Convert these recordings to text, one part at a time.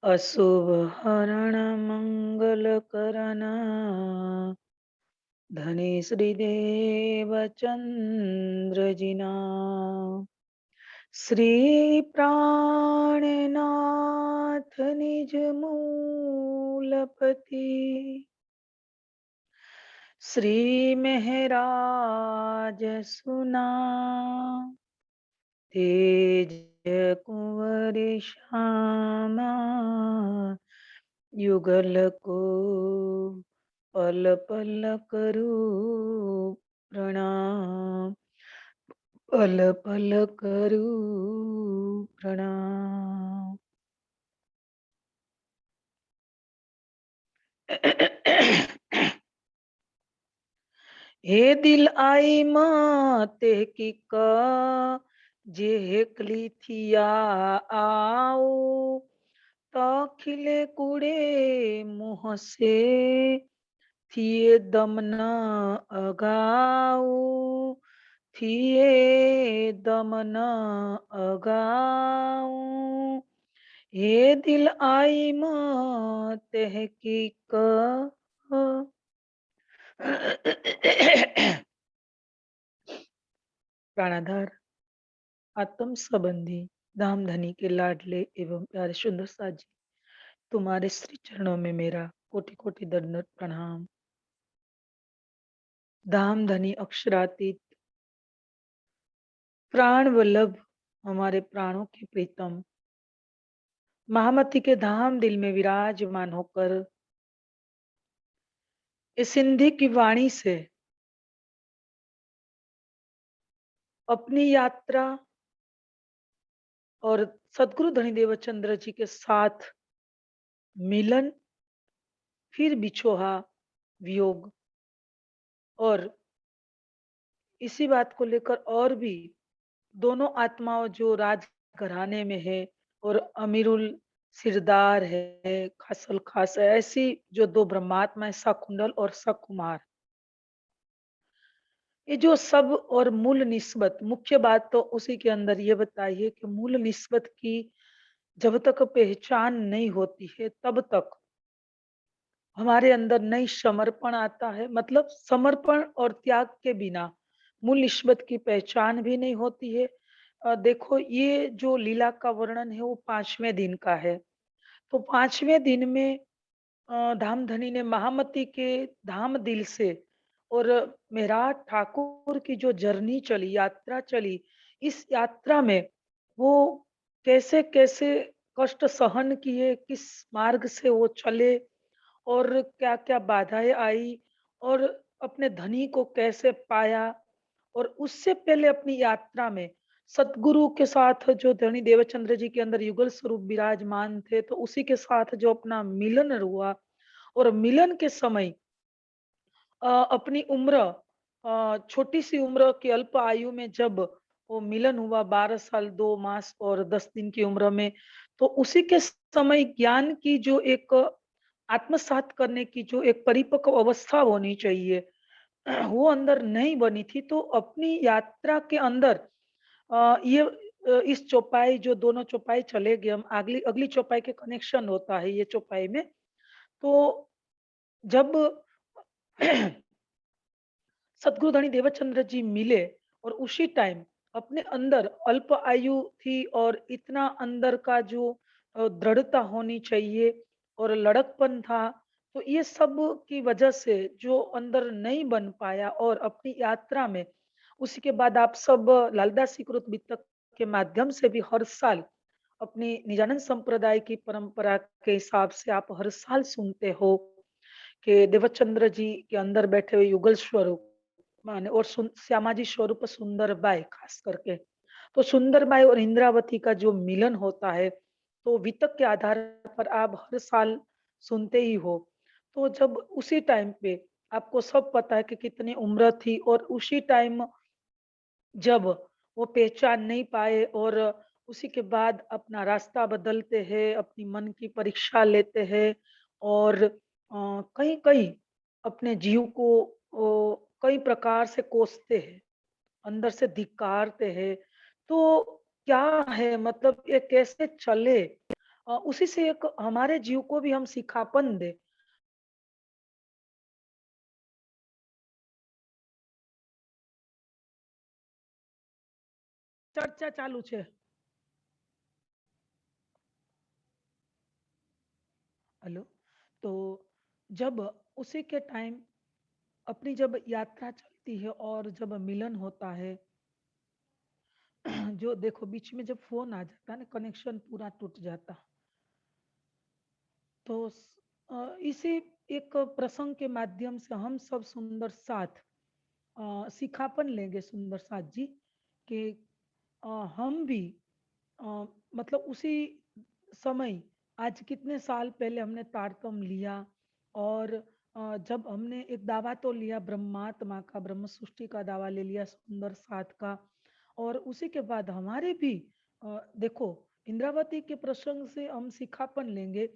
अशुभ हरण मंगल करना धनी श्रीदेव चंद्र जिना श्री प्राणनाथ निज मूलपति श्री महराज सुना तेज कुंवर श्यामा युगल को पल पल करू प्रणाम पल पल करू प्रणाम। हे दिल आई माते की का जे हेकली थिया आओ तो खिले कुड़े मुँह से थिए दम न अगाऊ थिए दम न अगाऊ हे दिल आई तहकीक प्राणाधार आत्म संबंधी धाम धनी के लाडले एवं प्यारे सुंदर साजी तुम्हारे श्री चरणों में मेरा कोटि कोटि दंडवत प्रणाम। धाम धनी अक्षरातीत प्राण वल्लभ हमारे प्राणों के प्रीतम महामती के धाम दिल में विराजमान होकर इस सिंधी की वाणी से अपनी यात्रा और सदगुरु धनीदेव चंद्र जी के साथ मिलन फिर बिछोहा वियोग और इसी बात को लेकर और भी दोनों आत्माओं जो राज घराने में है और अमीरुल सिरदार है खासल खास है ऐसी जो दो ब्रह्मात्मा है सकुंडल और सकुमार ये जो सब और मूल निस्बत मुख्य बात तो उसी के अंदर ये बताइए कि मूल निस्बत की जब तक पहचान नहीं होती है तब तक हमारे अंदर नहीं समर्पण आता है मतलब समर्पण और त्याग के बिना मूल निस्बत की पहचान भी नहीं होती है। देखो ये जो लीला का वर्णन है वो 5वें दिन का है। तो 5वें दिन में धामधनी ने महामती के धाम दिल से और मेराठ ठाकुर की जो जर्नी चली यात्रा चली इस यात्रा में वो कैसे कैसे कष्ट सहन किए किस मार्ग से वो चले और क्या क्या बाधाएं आई और अपने धनी को कैसे पाया और उससे पहले अपनी यात्रा में सतगुरु के साथ जो धनी देवचंद्र जी के अंदर युगल स्वरूप विराजमान थे तो उसी के साथ जो अपना मिलन हुआ और मिलन के समय अपनी उम्र छोटी सी उम्र की अल्प आयु में जब वो मिलन हुआ 12 साल 2 मास और 10 दिन की उम्र में तो उसी के समय ज्ञान की जो एक आत्मसात करने की जो एक परिपक्व अवस्था होनी चाहिए वो अंदर नहीं बनी थी तो अपनी यात्रा के अंदर ये इस चौपाई जो दोनों चौपाई चले गए हम अगली अगली चौपाई के कनेक्शन होता है ये चौपाई में तो जब सदगुरु धनी देवचंद्र जी मिले और उसी टाइम अपने अंदर अल्प आयु थी और इतना अंदर का जो दृढ़ता होनी चाहिए और लड़कपन था तो ये सब की वजह से जो अंदर नहीं बन पाया और अपनी यात्रा में उसी के बाद आप सब लालदासी कृत वितक के माध्यम से भी हर साल अपनी निजानंद संप्रदाय की परंपरा के हिसाब से आप हर साल सुनते हो कि देवचंद्र जी के अंदर बैठे हुए युगल स्वरूप माने और श्यामा जी स्वरूप सुंदर बाई खास करके तो सुंदर बाई और इंद्रावती का जो मिलन होता है तो वितक के आधार पर आप हर साल सुनते ही हो तो जब उसी टाइम पे आपको सब पता है कि कितनी उम्र थी और उसी टाइम जब वो पहचान नहीं पाए और उसी के बाद अपना रास्ता बदलते हैं, अपनी मन की परीक्षा लेते हैं और कहीं-कहीं अपने जीव को कई प्रकार से कोसते हैं, अंदर से धिक्कारते हैं। तो क्या है मतलब ये कैसे चले? उसी से एक हमारे जीव को भी हम सिखापन दे। चर्चा चालू छे। हेलो। तो जब उसी के टाइम अपनी जब यात्रा चलती है और जब मिलन होता है, जो देखो बीच में जब फोन आ जाता है ना, कनेक्शन पूरा टूट जाता। तो इसी एक प्रसंग के माध्यम से हम सब सुंदर साथ सिखापन लेंगे सुंदर साथ जी, कि हम भी अ, मतलब उसी समय, आज कितने साल पहले हमने तारतम लिया, और जब हमने एक दावा तो लिया ब्रह्मात्मा का, ब्रह्म सृष्टि का दावा ले लिया सुंदर साथ का, और उसी के बाद हमारे भी देखो इंद्रावती के प्रसंग से हम सिखापन लेंगे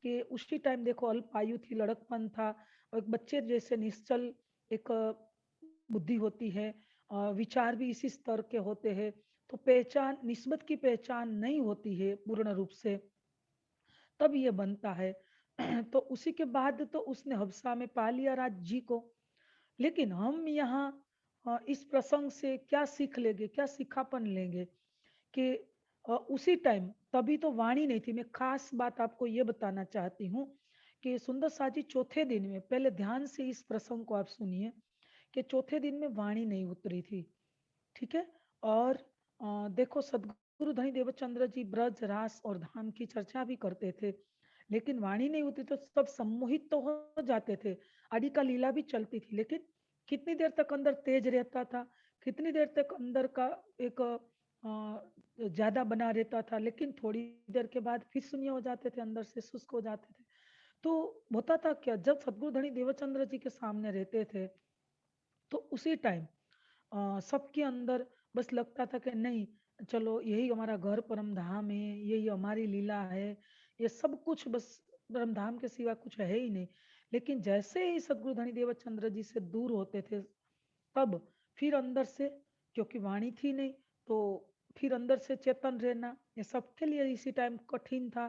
कि उसी टाइम देखो अल्पायु थी, लड़कपन था, और एक बच्चे जैसे निश्चल एक बुद्धि होती है, विचार भी इसी स्तर के होते हैं। तो पहचान, निस्बत की पहचान नहीं होती है पूर्ण रूप से, तब ये बनता है। तो उसी के बाद तो उसने हबसा में पा लिया राज जी को। लेकिन हम यहाँ इस प्रसंग से क्या सीख लेंगे, क्या सिखापन लेंगे, कि उसी टाइम तभी तो वाणी नहीं थी। मैं खास बात आपको ये बताना चाहती हूँ कि सुंदर साजी चौथे दिन में, पहले ध्यान से इस प्रसंग को आप सुनिए, कि चौथे दिन में वाणी नहीं उतरी थी। ठीक है। और देखो सदगुरु धनी देवचंद्र जी ब्रज रास और धाम की चर्चा भी करते थे, लेकिन वाणी नहीं होती तो सब सम्मोहित तो हो जाते थे। आदि का लीला भी चलती थी, लेकिन कितनी देर तक अंदर तेज रहता था, कितनी देर तक अंदर का एक ज्यादा बना रहता था, लेकिन थोड़ी देर के बाद फिर शून्य हो जाते थे, अंदर से शुष्क हो जाते थे। तो होता था क्या, जब सदगुरु धनी देवचंद्र जी के सामने रहते थे, तो उसी टाइम सबके अंदर बस लगता था कि नहीं, चलो यही हमारा घर परम धाम है, यही हमारी लीला है, ये सब कुछ बस परम धाम के सिवा कुछ है ही नहीं। लेकिन जैसे ही सदगुरु धनी देवचंद्र जी से दूर होते थे, तब फिर अंदर से, क्योंकि वाणी थी नहीं, तो फिर अंदर से चेतन रहना ये सबके लिए इसी टाइम कठिन था।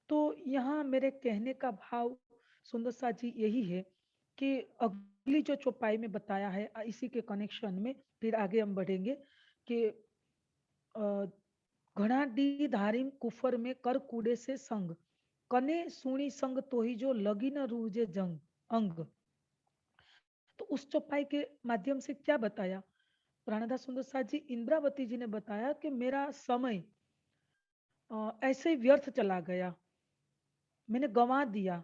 तो यहाँ मेरे कहने का भाव सुंदर सा जी यही है, कि अगली जो चौपाई में बताया है, इसी के कनेक्शन में फिर आगे हम बढ़ेंगे, कि घना डी धारिम कुफर में कर कूड़े से संग, कने सुनी संग तो ही जो लगी न रूजे जंग अंग। तो उस चौपाई के माध्यम से क्या बताया प्राणदास सुंदर साथ जी, इंद्रावती जी ने बताया कि मेरा समय ऐसे ही व्यर्थ चला गया, मैंने गंवा दिया।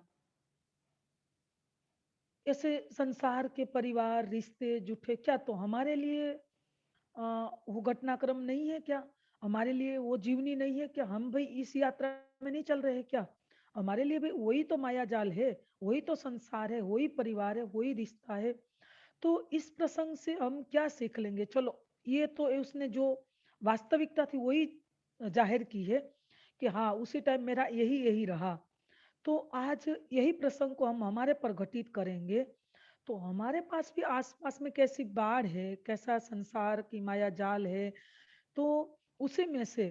ऐसे संसार के परिवार रिश्ते जुटे, क्या तो हमारे लिए वो घटनाक्रम नहीं है क्या, हमारे लिए वो जीवनी नहीं है क्या, हम भाई इस यात्रा में नहीं चल रहे हैं क्या, हमारे लिए भाई वही तो माया जाल है, वही तो संसार है, वही परिवार है, वही रिश्ता है। तो इस प्रसंग से हम क्या सीख लेंगे, चलो ये तो उसने जो वास्तविकता थी वही जाहिर की है, कि हाँ उसी टाइम मेरा यही यही रहा। तो आज यही प्रसंग को हम हमारे पर घटित करेंगे, तो हमारे पास भी आसपास में कैसी बाढ़ है, कैसा संसार की माया जाल है। तो उसी में से,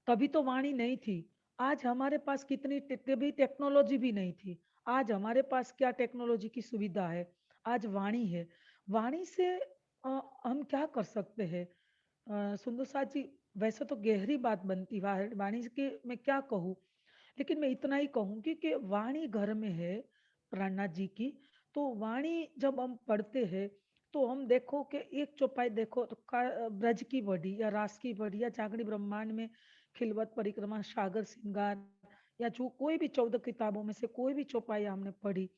तभी तो वाणी नहीं थी, आज हमारे पास कितनी तभी टेक्नोलॉजी भी नहीं थी, आज हमारे पास क्या टेक्नोलॉजी की सुविधा है, आज वाणी है। वाणी से हम क्या कर सकते हैं सुंदर साथ जी, वैसे तो गहरी बात बनती वाणी की मैं क्या कहूँ, लेकिन मैं इतना ही कहूंगी कि वाणी घर में है प्राणनाथ जी की। तो वाणी जब हम पढ़ते हैं, तो हम देखो कि एक चौपाई देखो तो ब्रज की बड़ी या रास की बड़ी या जागड़ी ब्रह्मांड में खिलवत परिक्रमा सागर श्रृंगार, या जो कोई भी 14 किताबों में से कोई भी चौपाई हमने पढ़ी,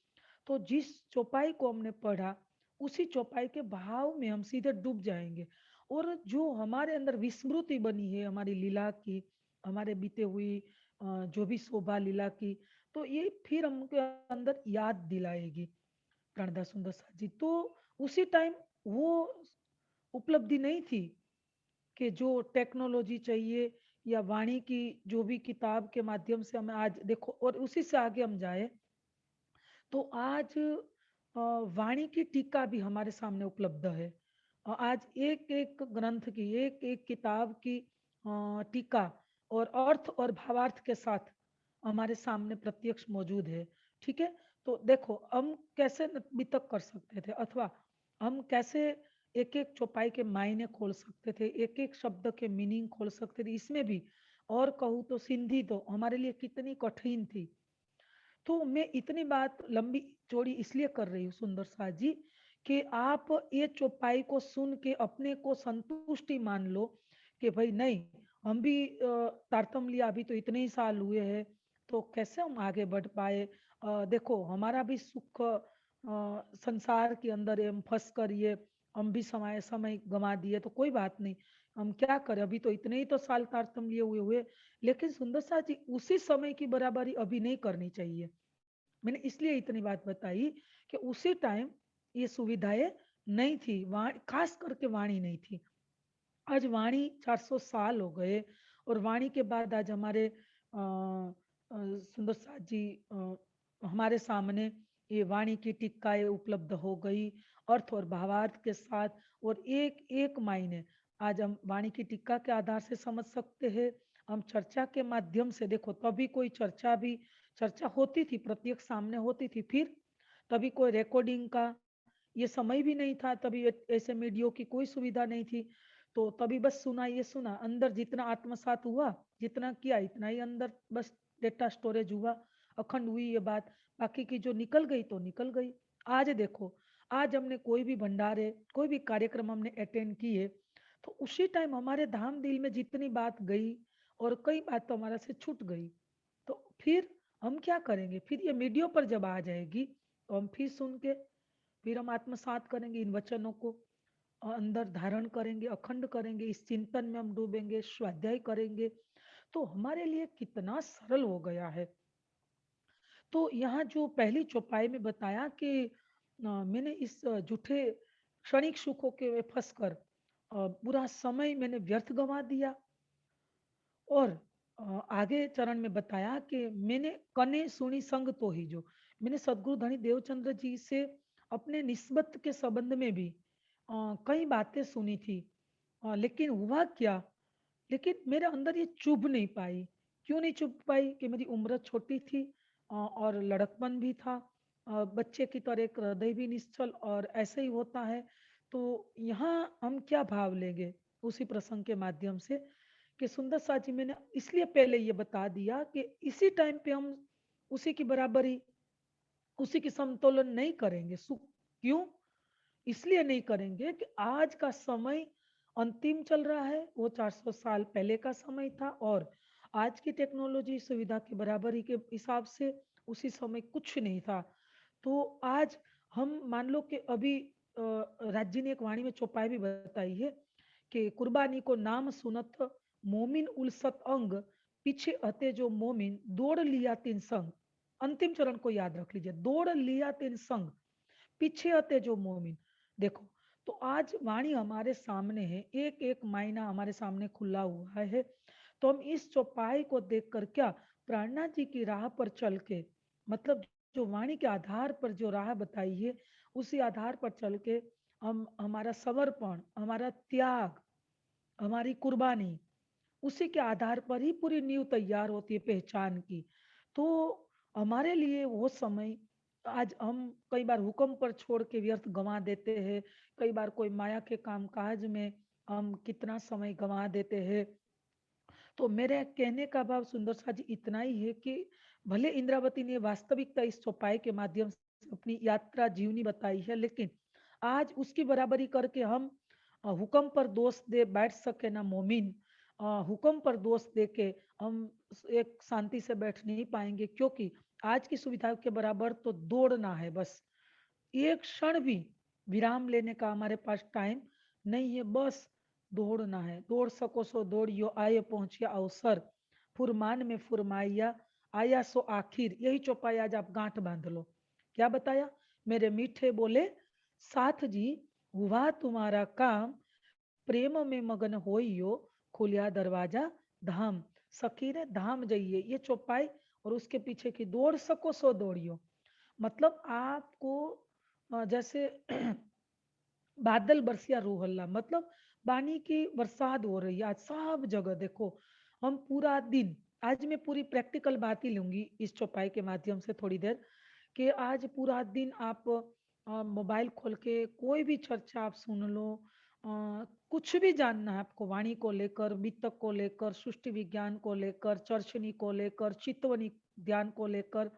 तो जिस चौपाई को हमने पढ़ा, उसी चौपाई के भाव में हम सीधे डूब जाएंगे। और जो हमारे अंदर विस्मृति बनी है हमारी लीला की, हमारे बीते हुई जो भी शोभा लीला की, तो ये फिर हमके अंदर याद दिलाएगी प्राणदास सुंदर साथ जी। तो उसी टाइम वो उपलब्धि नहीं थी, कि जो टेक्नोलॉजी चाहिए या वाणी की जो भी किताब के माध्यम से हमें आज देखो, और उसी से आगे हम जाए, तो आज वाणी की टीका भी हमारे सामने उपलब्ध है। आज एक एक ग्रंथ की, एक एक किताब की टीका और अर्थ और भावार्थ के साथ हमारे सामने प्रत्यक्ष मौजूद है। ठीक है, तो देखो हम कैसे वितक कर सकते थे, अथवा हम कैसे एक एक चौपाई के मायने खोल सकते थे, एक एक शब्द के मीनिंग खोल सकते थे इसमें भी। और कहूँ तो सिंधी तो हमारे लिए कितनी कठिन थी। तो मैं इतनी बात लंबी चौड़ी इसलिए कर रही हूँ सुंदर साथ जी, कि आप ये चौपाई को सुन के अपने को संतुष्टि मान लो कि भाई नहीं, हम भी तारतम्य अभी तो इतने ही साल हुए हैं, तो कैसे हम आगे बढ़ पाए। देखो हमारा भी सुख संसार के अंदर है, हम फंस कर ये हम भी समय समय गंवा दिए तो कोई बात नहीं, हम क्या करें, अभी तो इतने ही तो साल तारतम्य लिए हुए। लेकिन सुंदर साथ जी उसी समय की बराबरी अभी नहीं करनी चाहिए। मैंने इसलिए इतनी बात बताई कि उसी टाइम ये सुविधाएं नहीं थी, वाणी खास करके वाणी नहीं थी। आज वाणी 400 साल हो गए, और वाणी के बाद आज हमारे सुंदर साथ जी हमारे सामने ये वाणी की टीकाएं उपलब्ध हो गई, अर्थ और भावार्थ के साथ, और एक एक मायने आज हम वाणी की टीका के आधार से समझ सकते हैं। हम चर्चा के माध्यम से देखो, तभी कोई चर्चा होती थी, प्रत्यक्ष सामने होती थी, फिर तभी कोई रिकॉर्डिंग का ये समय भी नहीं था, तभी ऐसे मीडिया की कोई सुविधा नहीं थी। तो तभी बस सुना, ये सुना, अंदर जितना आत्मसात हुआ, जितना किया इतना ही अंदर बस डेटा स्टोरेज हुआ, अखंड हुई ये बात। बाकी की जो निकल गई तो निकल गई। आज देखो, आज हमने कोई भी भंडारे, कोई भी कार्यक्रम हमने अटेंड किए, तो उसी टाइम हमारे धाम दिल में जितनी बात गई, और कई बात तो हमारा से छूट गई। तो फिर हम क्या करेंगे, फिर ये मीडिया पर जब आ जाएगी तो हम फिर सुन के फिर हम आत्मसात करेंगे इन वचनों को, अंदर धारण करेंगे, अखंड करेंगे, इस चिंतन में हम डूबेंगे, स्वाध्याय करेंगे, तो हमारे लिए कितना सरल हो गया है। तो यहाँ जो पहली चौपाई में बताया कि मैंने इस झूठे क्षणिक सुखों के में फंस कर पूरा समय मैंने व्यर्थ गंवा दिया। और आगे चरण में बताया कि मैंने कने सुनी संग तो ही जो, मैंने सदगुरु धनी देवचंद्र जी से अपने निस्बत के संबंध में भी कई बातें सुनी थी। लेकिन हुआ क्या, लेकिन मेरे अंदर ये चुभ नहीं पाई। क्यों नहीं चुभ पाई, कि मेरी उम्र छोटी थी, और लड़कपन भी था, बच्चे की तरह एक हृदय भी निश्चल, और ऐसे ही होता है। तो यहाँ हम क्या भाव लेंगे उसी प्रसंग के माध्यम से, कि सुंदर सा जी मैंने इसलिए पहले ये बता दिया कि इसी टाइम पे हम उसी की बराबरी, उसी की समतोलन नहीं करेंगे। सुख क्यों, इसलिए नहीं करेंगे कि आज का समय अंतिम चल रहा है, वो 400 साल पहले का समय था, और आज की टेक्नोलॉजी सुविधा की बराबरी के हिसाब से उसी समय कुछ नहीं था। तो आज हम मान लो कि अभी राज्य ने एक वाणी में चौपाई भी बताई है कि कुर्बानी को नाम सुनत मोमिन उलसत अंग, पीछे हते जो मोमिन दौड़ लिया तीन संग। अंतिम चरण को याद रख लीजिए, दौड़ लिया तीन संग, पीछे हते जो मोमिन। देखो, तो आज वाणी हमारे सामने है, एक एक मायना हमारे सामने खुला हुआ है। तो हम इस चौपाई को देखकर क्या, प्राणनाथ जी की राह पर चल के, मतलब जो वाणी के आधार पर जो राह बताई है, उसी आधार पर चल के हम हमारा समर्पण, हमारा त्याग, हमारी कुर्बानी, उसी के आधार पर ही पूरी नींव तैयार होती है पहचान की। तो हमारे लिए वो समय, आज हम कई बार हुक्म पर छोड़ के व्यर्थ गंवा देते हैं, कई बार कोई माया के काम काज में हम कितना समय गंवा देते हैं। तो मेरे कहने का भाव सुंदर सा जी इतना ही है कि भले इंद्रावती ने वास्तविकता इस चौपाई के माध्यम से अपनी यात्रा जीवनी बताई है, लेकिन आज उसकी बराबरी करके हम हुक्म पर दोष दे बैठ सके ना मोमिन, हुक्म पर दोष दे के हम एक शांति से बैठ नहीं पाएंगे, क्योंकि आज की सुविधा के बराबर तो दौड़ना है बस। एक क्षण भी विराम लेने का हमारे पास टाइम नहीं है, बस दौड़ना है। दौड़ सको सो दौड़ियो, आए पहुंचिया अवसर, फुरमान में फुरमाइया, आया सो आखिर। यही चौपाई आज आप गांठ बांध लो। क्या बताया, मेरे मीठे बोले साथ जी, हुआ तुम्हारा काम, प्रेम में मगन होइयो, खुलिया दरवाजा धाम। सखी रे धाम जाइए, ये चौपाई, और उसके पीछे की दौड़ सको सो दौड़ियो। मतलब आपको जैसे बादल बरसिया रूह अल्लाह, मतलब बानी की बरसात हो रही है आज सब जगह। देखो हम पूरा दिन, आज मैं पूरी प्रैक्टिकल बात ही लूंगी इस चौपाई के माध्यम से थोड़ी देर, कि आज पूरा दिन आप मोबाइल खोल के कोई भी चर्चा आप सुन लो, कुछ भी जानना है आपको वाणी को लेकर, वित्तक को लेकर, सृष्टि विज्ञान को लेकर, चर्चनी को लेकर, चित्तवनी ध्यान को लेकर,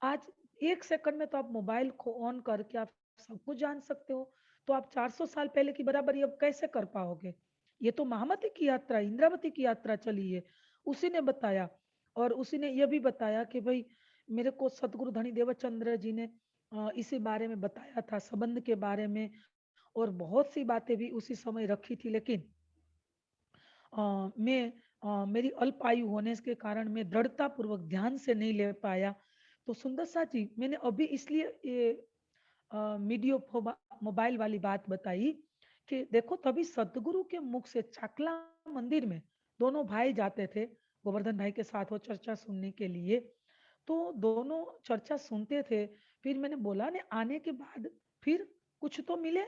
आज एक सेकंड में तो आप मोबाइल को ऑन करके आप सब कुछ जान सकते हो। तो आप 400 साल पहले की बराबरी अब कैसे कर पाओगे? ये तो महामती की यात्रा, इंद्रावती की यात्रा चली है, उसी ने बताया। और उसी ने यह भी बताया कि भाई मेरे को सतगुरु धनी देवचंद्र जी ने इसी बारे में बताया था, संबंध के बारे में, और बहुत सी बातें भी उसी समय रखी थी। लेकिन मैं मेरी अल्प आयु होने के कारण मैं दृढ़ता पूर्वक ध्यान से नहीं ले पाया। तो सुंदर सा जी, मैंने अभी इसलिए ये मीडियो मोबाइल वाली बात बताई कि देखो तभी सदगुरु के मुख से चाकला मंदिर में दोनों भाई जाते थे, गोवर्धन भाई के साथ वो चर्चा सुनने के लिए। तो दोनों चर्चा सुनते थे, फिर मैंने बोला ने आने के बाद फिर कुछ तो मिले,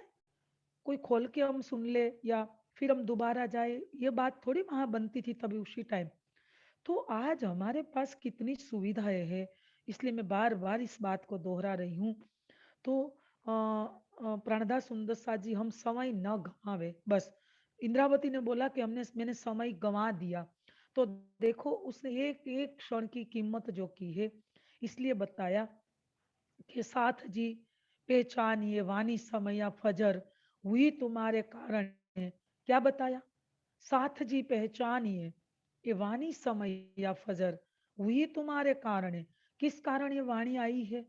कोई खोल के हम सुन ले, या फिर हम दोबारा जाए, ये बात थोड़ी वहां बनती थी तभी उसी टाइम। तो आज हमारे पास कितनी सुविधाएं हैं, इसलिए मैं बार बार इस बात को दोहरा रही हूँ। तो प्राणदास सुंदर सा जी, हम समय न गवावे बस। इंद्रावती ने बोला कि हमने मैंने समय गंवा दिया। तो देखो उसने एक एक क्षण की कीमत जो की है, इसलिए बताया कि साथ जी पहचानिए वाणी समया फजर, हुई तुम्हारे कारण है। क्या बताया? साथ जी पहचानिए ये वाणी समय या फजर, हुई तुम्हारे कारण है। किस कारण ये वाणी आई है?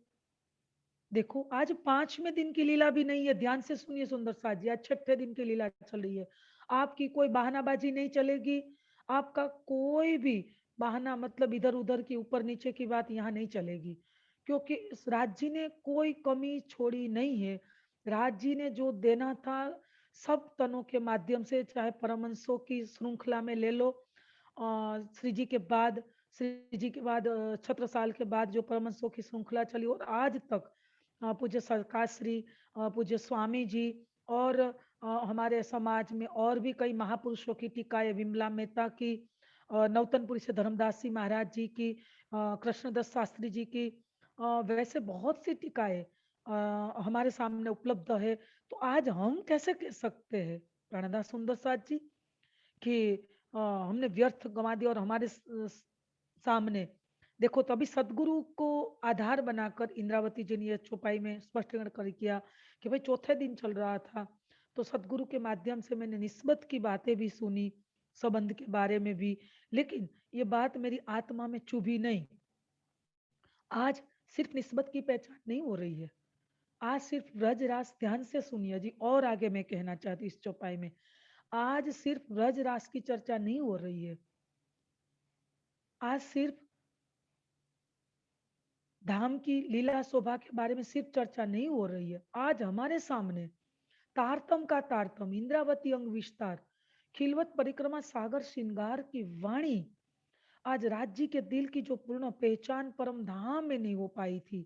देखो आज 5वें दिन की लीला भी नहीं है, ध्यान से सुनिए सुंदर साथ जी, आज 6ठे दिन की लीला चल रही है। आपकी कोई बहानाबाजी नहीं चलेगी, आपका कोई भी बहाना मतलब इधर उधर की ऊपर नीचे की बात यहाँ नहीं चलेगी, क्योंकि इस राज जी ने कोई कमी छोड़ी नहीं है। राज जी ने जो देना था सब तनों के माध्यम से, चाहे परमहंसों की श्रृंखला में ले लो, श्री जी के बाद, श्री जी के बाद छत्रसाल के बाद जो परमहंसों की श्रृंखला चली, और आज तक पूज्य सरकार श्री, पूज्य स्वामी जी, और हमारे समाज में और भी कई महापुरुषों की टीकाएं, विमला मेहता की, नौतनपुरी से धर्मदास जी महाराज जी की, कृष्णदत्त शास्त्री जी की, वैसे बहुत सी टीकाएं हमारे सामने उपलब्ध है। तो आज हम कैसे कह सकते हैं प्राणदास सुंदर साथ जी कि हमने व्यर्थ गंवा दिया, और हमारे सामने देखो, तो अभी सदगुरु को आधार बनाकर इंद्रावती जी ने यह चौपाई में स्पष्टीकरण कर किया कि भाई चौथे दिन चल रहा था, तो सदगुरु के माध्यम से मैंने निस्बत की बातें भी सुनी, संबंध के बारे में भी। लेकिन ये बात मेरी आत्मा में चुभी नहीं। आज सिर्फ निस्बत की पहचान नहीं हो रही है, आज सिर्फ ब्रज रास, ध्यान से सुनिए जी, और आगे मैं कहना चाहती हूँ इस चौपाई में, आज सिर्फ ब्रज रास की चर्चा नहीं हो रही है, आज सिर्फ धाम की लीला शोभा के बारे में सिर्फ चर्चा नहीं हो रही है, आज हमारे सामने तारतम का तारतम, इंद्रावती अंग विस्तार, खिलवत परिक्रमा सागर श्रृंगार की वाणी, आज राज्य के दिल की जो पूर्ण पहचान परम धाम में नहीं हो पाई थी,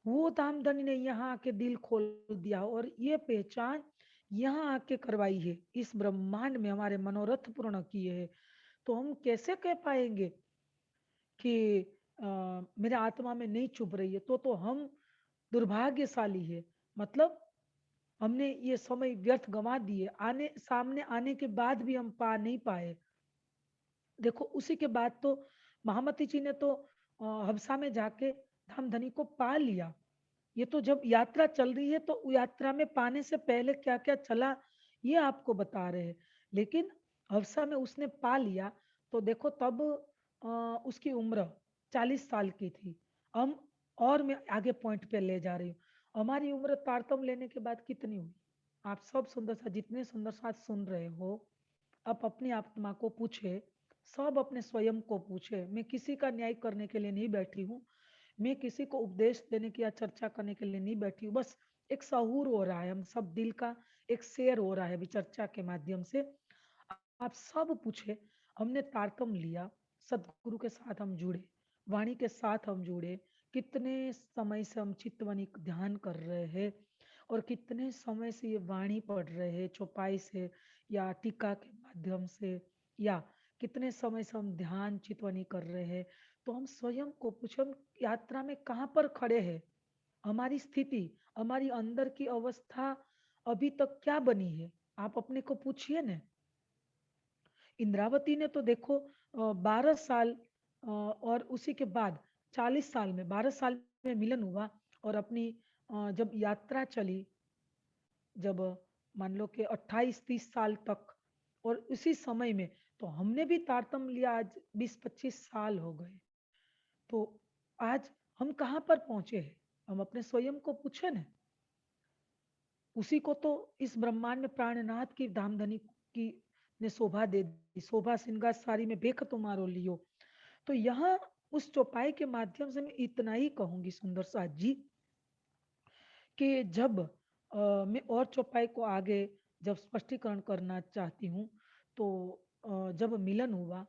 वो धाम धनी ने यहाँ आके दिल खोल दिया, और ये पहचान यहाँ आके करवाई है, इस ब्रह्मांड में हमारे मनोरथ पूर्ण किए हैं। तो हम कैसे कह पाएंगे कि मेरे आत्मा में नहीं चुभ रही है? तो हम दुर्भाग्यशाली है, मतलब हमने ये समय व्यर्थ गंवा दिए, आने सामने आने के बाद भी हम पा नहीं पाए। देखो उसी के बाद तो महामती जी ने तो हबसा में जाके धाम धनी को पा लिया। ये तो जब यात्रा चल रही है तो यात्रा में पाने से पहले क्या क्या चला, ये आपको बता रहे हैं। लेकिन हबसा में उसने पा लिया, तो देखो तब उसकी उम्र 40 साल की थी। हम, और मैं आगे पॉइंट पे ले जा रही हूँ, हमारी उम्र तारतम लेने के बाद कितनी हुई? आप सब सुंदर सा, जितने सुंदर साथ सुन रहे हो, आप अपनी आत्मा को पूछे, सब अपने स्वयं को पूछे। मैं किसी का न्याय करने के लिए नहीं बैठी हूँ, मैं किसी को उपदेश देने की या चर्चा करने के लिए नहीं बैठी हूँ, बस एक सहूर हो रहा है, हम सब दिल का एक शेयर हो रहा है अभी चर्चा के माध्यम से। आप सब पूछे, हमने तारतम लिया, सदगुरु के साथ हम जुड़े, वाणी के साथ हम जुड़े, कितने समय से हम चित्तवनी ध्यान कर रहे हैं, और कितने समय से ये वाणी पढ़ रहे हैं चौपाई से, या टीका के माध्यम से, या कितने समय से हम ध्यान चितवनी कर रहे हैं। तो हम स्वयं को पूछे, हम यात्रा में कहाँ पर खड़े हैं, हमारी स्थिति, हमारी अंदर की अवस्था अभी तक क्या बनी है, आप अपने को पूछिए ना। इंद्रावती ने तो देखो 12 साल और उसी के बाद 40 साल में, 12 साल में मिलन हुआ। और अपनी जब यात्रा चली, जब मान लो कि 28-30 साल तक, और उसी समय में तो हमने भी तारतम्य लिया, आज 20-25 साल हो गए। तो आज हम कहाँ पर पहुंचे हैं, हम अपने स्वयं को पूछे ना। उसी को तो इस ब्रह्मांड में प्राणनाथ की धामधनी की ने शोभा दे दी, शोभा श्रृंगार सारी में बेख तुम्हारो लियो। तो यहाँ उस चौपाई के माध्यम से मैं इतना ही कहूंगी सुंदर साथ जी, कि जब मैं और चौपाई को आगे जब स्पष्टीकरण करना चाहती हूँ, तो जब मिलन हुआ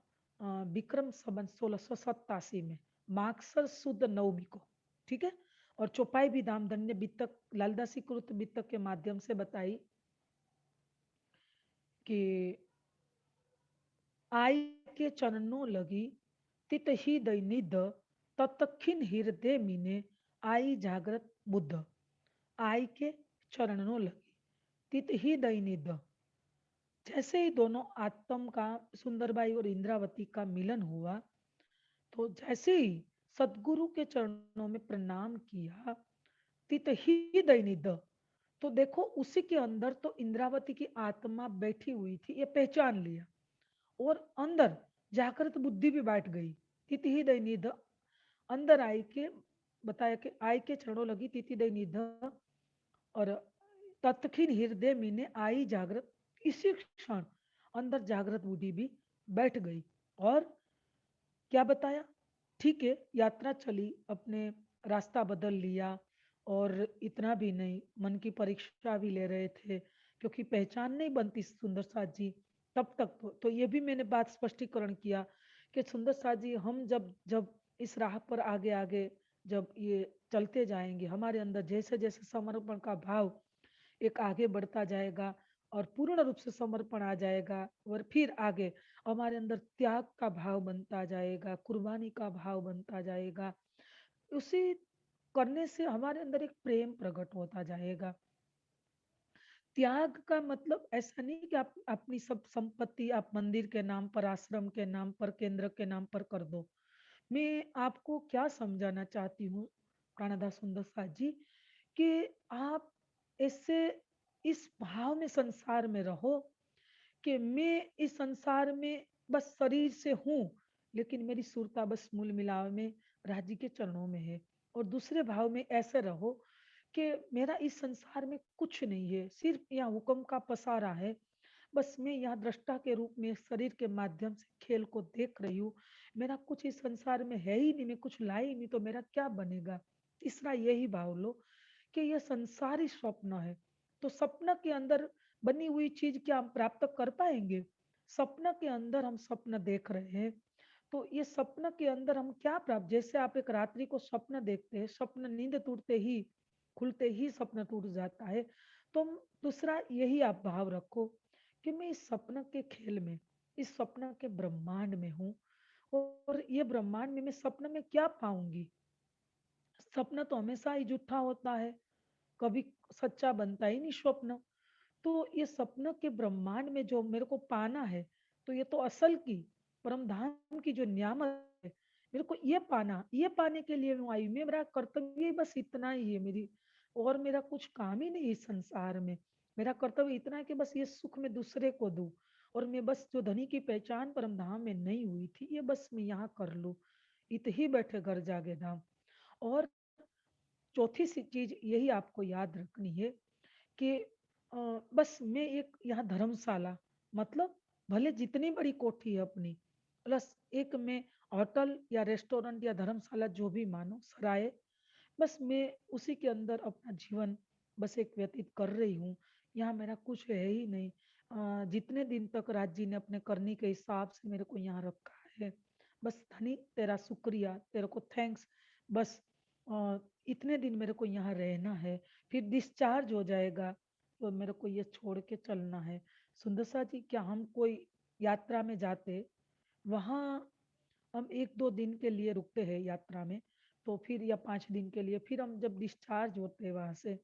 विक्रम संवत 1687 में मागसर शुद्ध नवमी को, ठीक है। और चौपाई भी धामधन्य वितक लालदासी कृत वितक के माध्यम से बताई कि आई के चरणों लगी तित ही दैनिध, तत्खिन हृदय मीने आई जागृत बुद्ध। आई के चरणों लगी तित ही दैनिध, जैसे ही दोनों आत्म का, सुंदरबाई और इंद्रावती का मिलन हुआ, तो जैसे ही सदगुरु के चरणों में प्रणाम किया, तित ही दैनिध, तो देखो उसी के अंदर तो इंद्रावती की आत्मा बैठी हुई थी, ये पहचान लिया। और अंदर जागृत बुद्धि भी बैठ गई। तिथि ही दई निध, अंदर आई के बताया कि आई के चरणों लगी तिथि दई निध, और तत्खिन हृदय मीने आई जागृत, इसी क्षण अंदर जागृत बुद्धि भी बैठ गई। और क्या बताया, ठीक है, यात्रा चली, अपने रास्ता बदल लिया। और इतना भी नहीं, मन की परीक्षा भी ले रहे थे, क्योंकि पहचान नहीं बनती सुंदर साथ जी तब तक। तो ये भी मैंने बात स्पष्टीकरण किया कि सुंदर साथ जी, हम जब जब इस राह पर आगे आगे जब ये चलते जाएंगे, हमारे अंदर जैसे जैसे समर्पण का भाव एक आगे बढ़ता जाएगा, और पूर्ण रूप से समर्पण आ जाएगा, और फिर आगे हमारे अंदर त्याग का भाव बनता जाएगा, कुर्बानी का भाव बनता जाएगा। उसी करने से हमारे अंदर एक प्रेम प्रकट होता जाएगा। त्याग का मतलब ऐसा नहीं कि आप अपनी सब संपत्ति आप मंदिर के नाम पर, आश्रम के नाम पर, केंद्र के नाम पर कर दो। मैं आपको क्या समझाना चाहती हूँ प्राणदास सुंदर साथ जी, कि आप ऐसे इस भाव में संसार में रहो कि मैं इस संसार में बस शरीर से हूँ, लेकिन मेरी सुरता बस मूल मिलाव में राजी के चरणों में है। और दूसरे भाव में ऐसे रहो कि मेरा इस संसार में कुछ नहीं है, सिर्फ यहाँ हुक्म का पसारा है। बस मैं यहाँ दृष्टा के रूप में शरीर के माध्यम से खेल को देख रही हूँ। मेरा कुछ इस संसार में है ही नहीं, मैं कुछ लाई नहीं, तो मेरा क्या बनेगा। तीसरा यही भाव लो कि यह संसार ही स्वप्न है। तो सपना के अंदर बनी हुई चीज क्या हम प्राप्त कर पाएंगे। सपना के अंदर हम स्वप्न देख रहे हैं, तो ये सपना के अंदर हम क्या प्राप्त, जैसे आप एक रात्रि को स्वप्न देखते हैं, स्वप्न नींद टूटते ही, खुलते ही स्वप्न टूट जाता है। तो दूसरा यही आप भाव रखो कि मैं इस स्वप्न के खेल में, इस स्वप्न के ब्रह्मांड में हूँ। और ये ब्रह्मांड में मैं स्वप्न में क्या पाऊंगी। सपना तो हमेशा ही झूठा होता है, कभी सच्चा बनता ही नहीं स्वप्न। तो ये सपना के ब्रह्मांड में जो मेरे को पाना है, तो ये तो असल की परम धाम की जो नियामत है, मेरे को ये पाना, ये पाने के लिए मैं आई, मैं मेरा कर्तव्य ही बस इतना ही है मेरी। और मेरा कुछ काम ही नहीं इस संसार में। मेरा कर्तव्य इतना है कि बस ये सुख में दूसरे को दूं। और मैं बस जो धनी की पहचान परम धाम में नहीं हुई थी, ये बस मैं यहाँ कर लूं। इत ही बैठे घर जागे धाम। और चौथी सी चीज यही आपको याद रखनी है कि बस मैं एक यहाँ धर्मशाला, मतलब भले जितनी बड़ी कोठी है अपनी, प्लस एक में होटल या रेस्टोरेंट या धर्मशाला जो भी मानो सराय, बस मैं उसी के अंदर अपना जीवन बस एक व्यतीत कर रही हूँ। यहाँ मेरा कुछ है ही नहीं। जितने दिन तक राज जी ने अपने करने के हिसाब से मेरे को यहाँ रखा है, बस धनी तेरा शुक्रिया, तेरे को थैंक्स। बस इतने दिन मेरे को यहाँ रहना है, फिर डिस्चार्ज हो जाएगा, तो मेरे को ये छोड़ के चलना है। सुंदर सा जी, क्या हम कोई यात्रा में जाते वहाँ हम 1-2 दिन के लिए रुकते हैं यात्रा में, तो फिर या 5 दिन के लिए, फिर हम जब डिस्चार्ज होते हैं वहाँ से,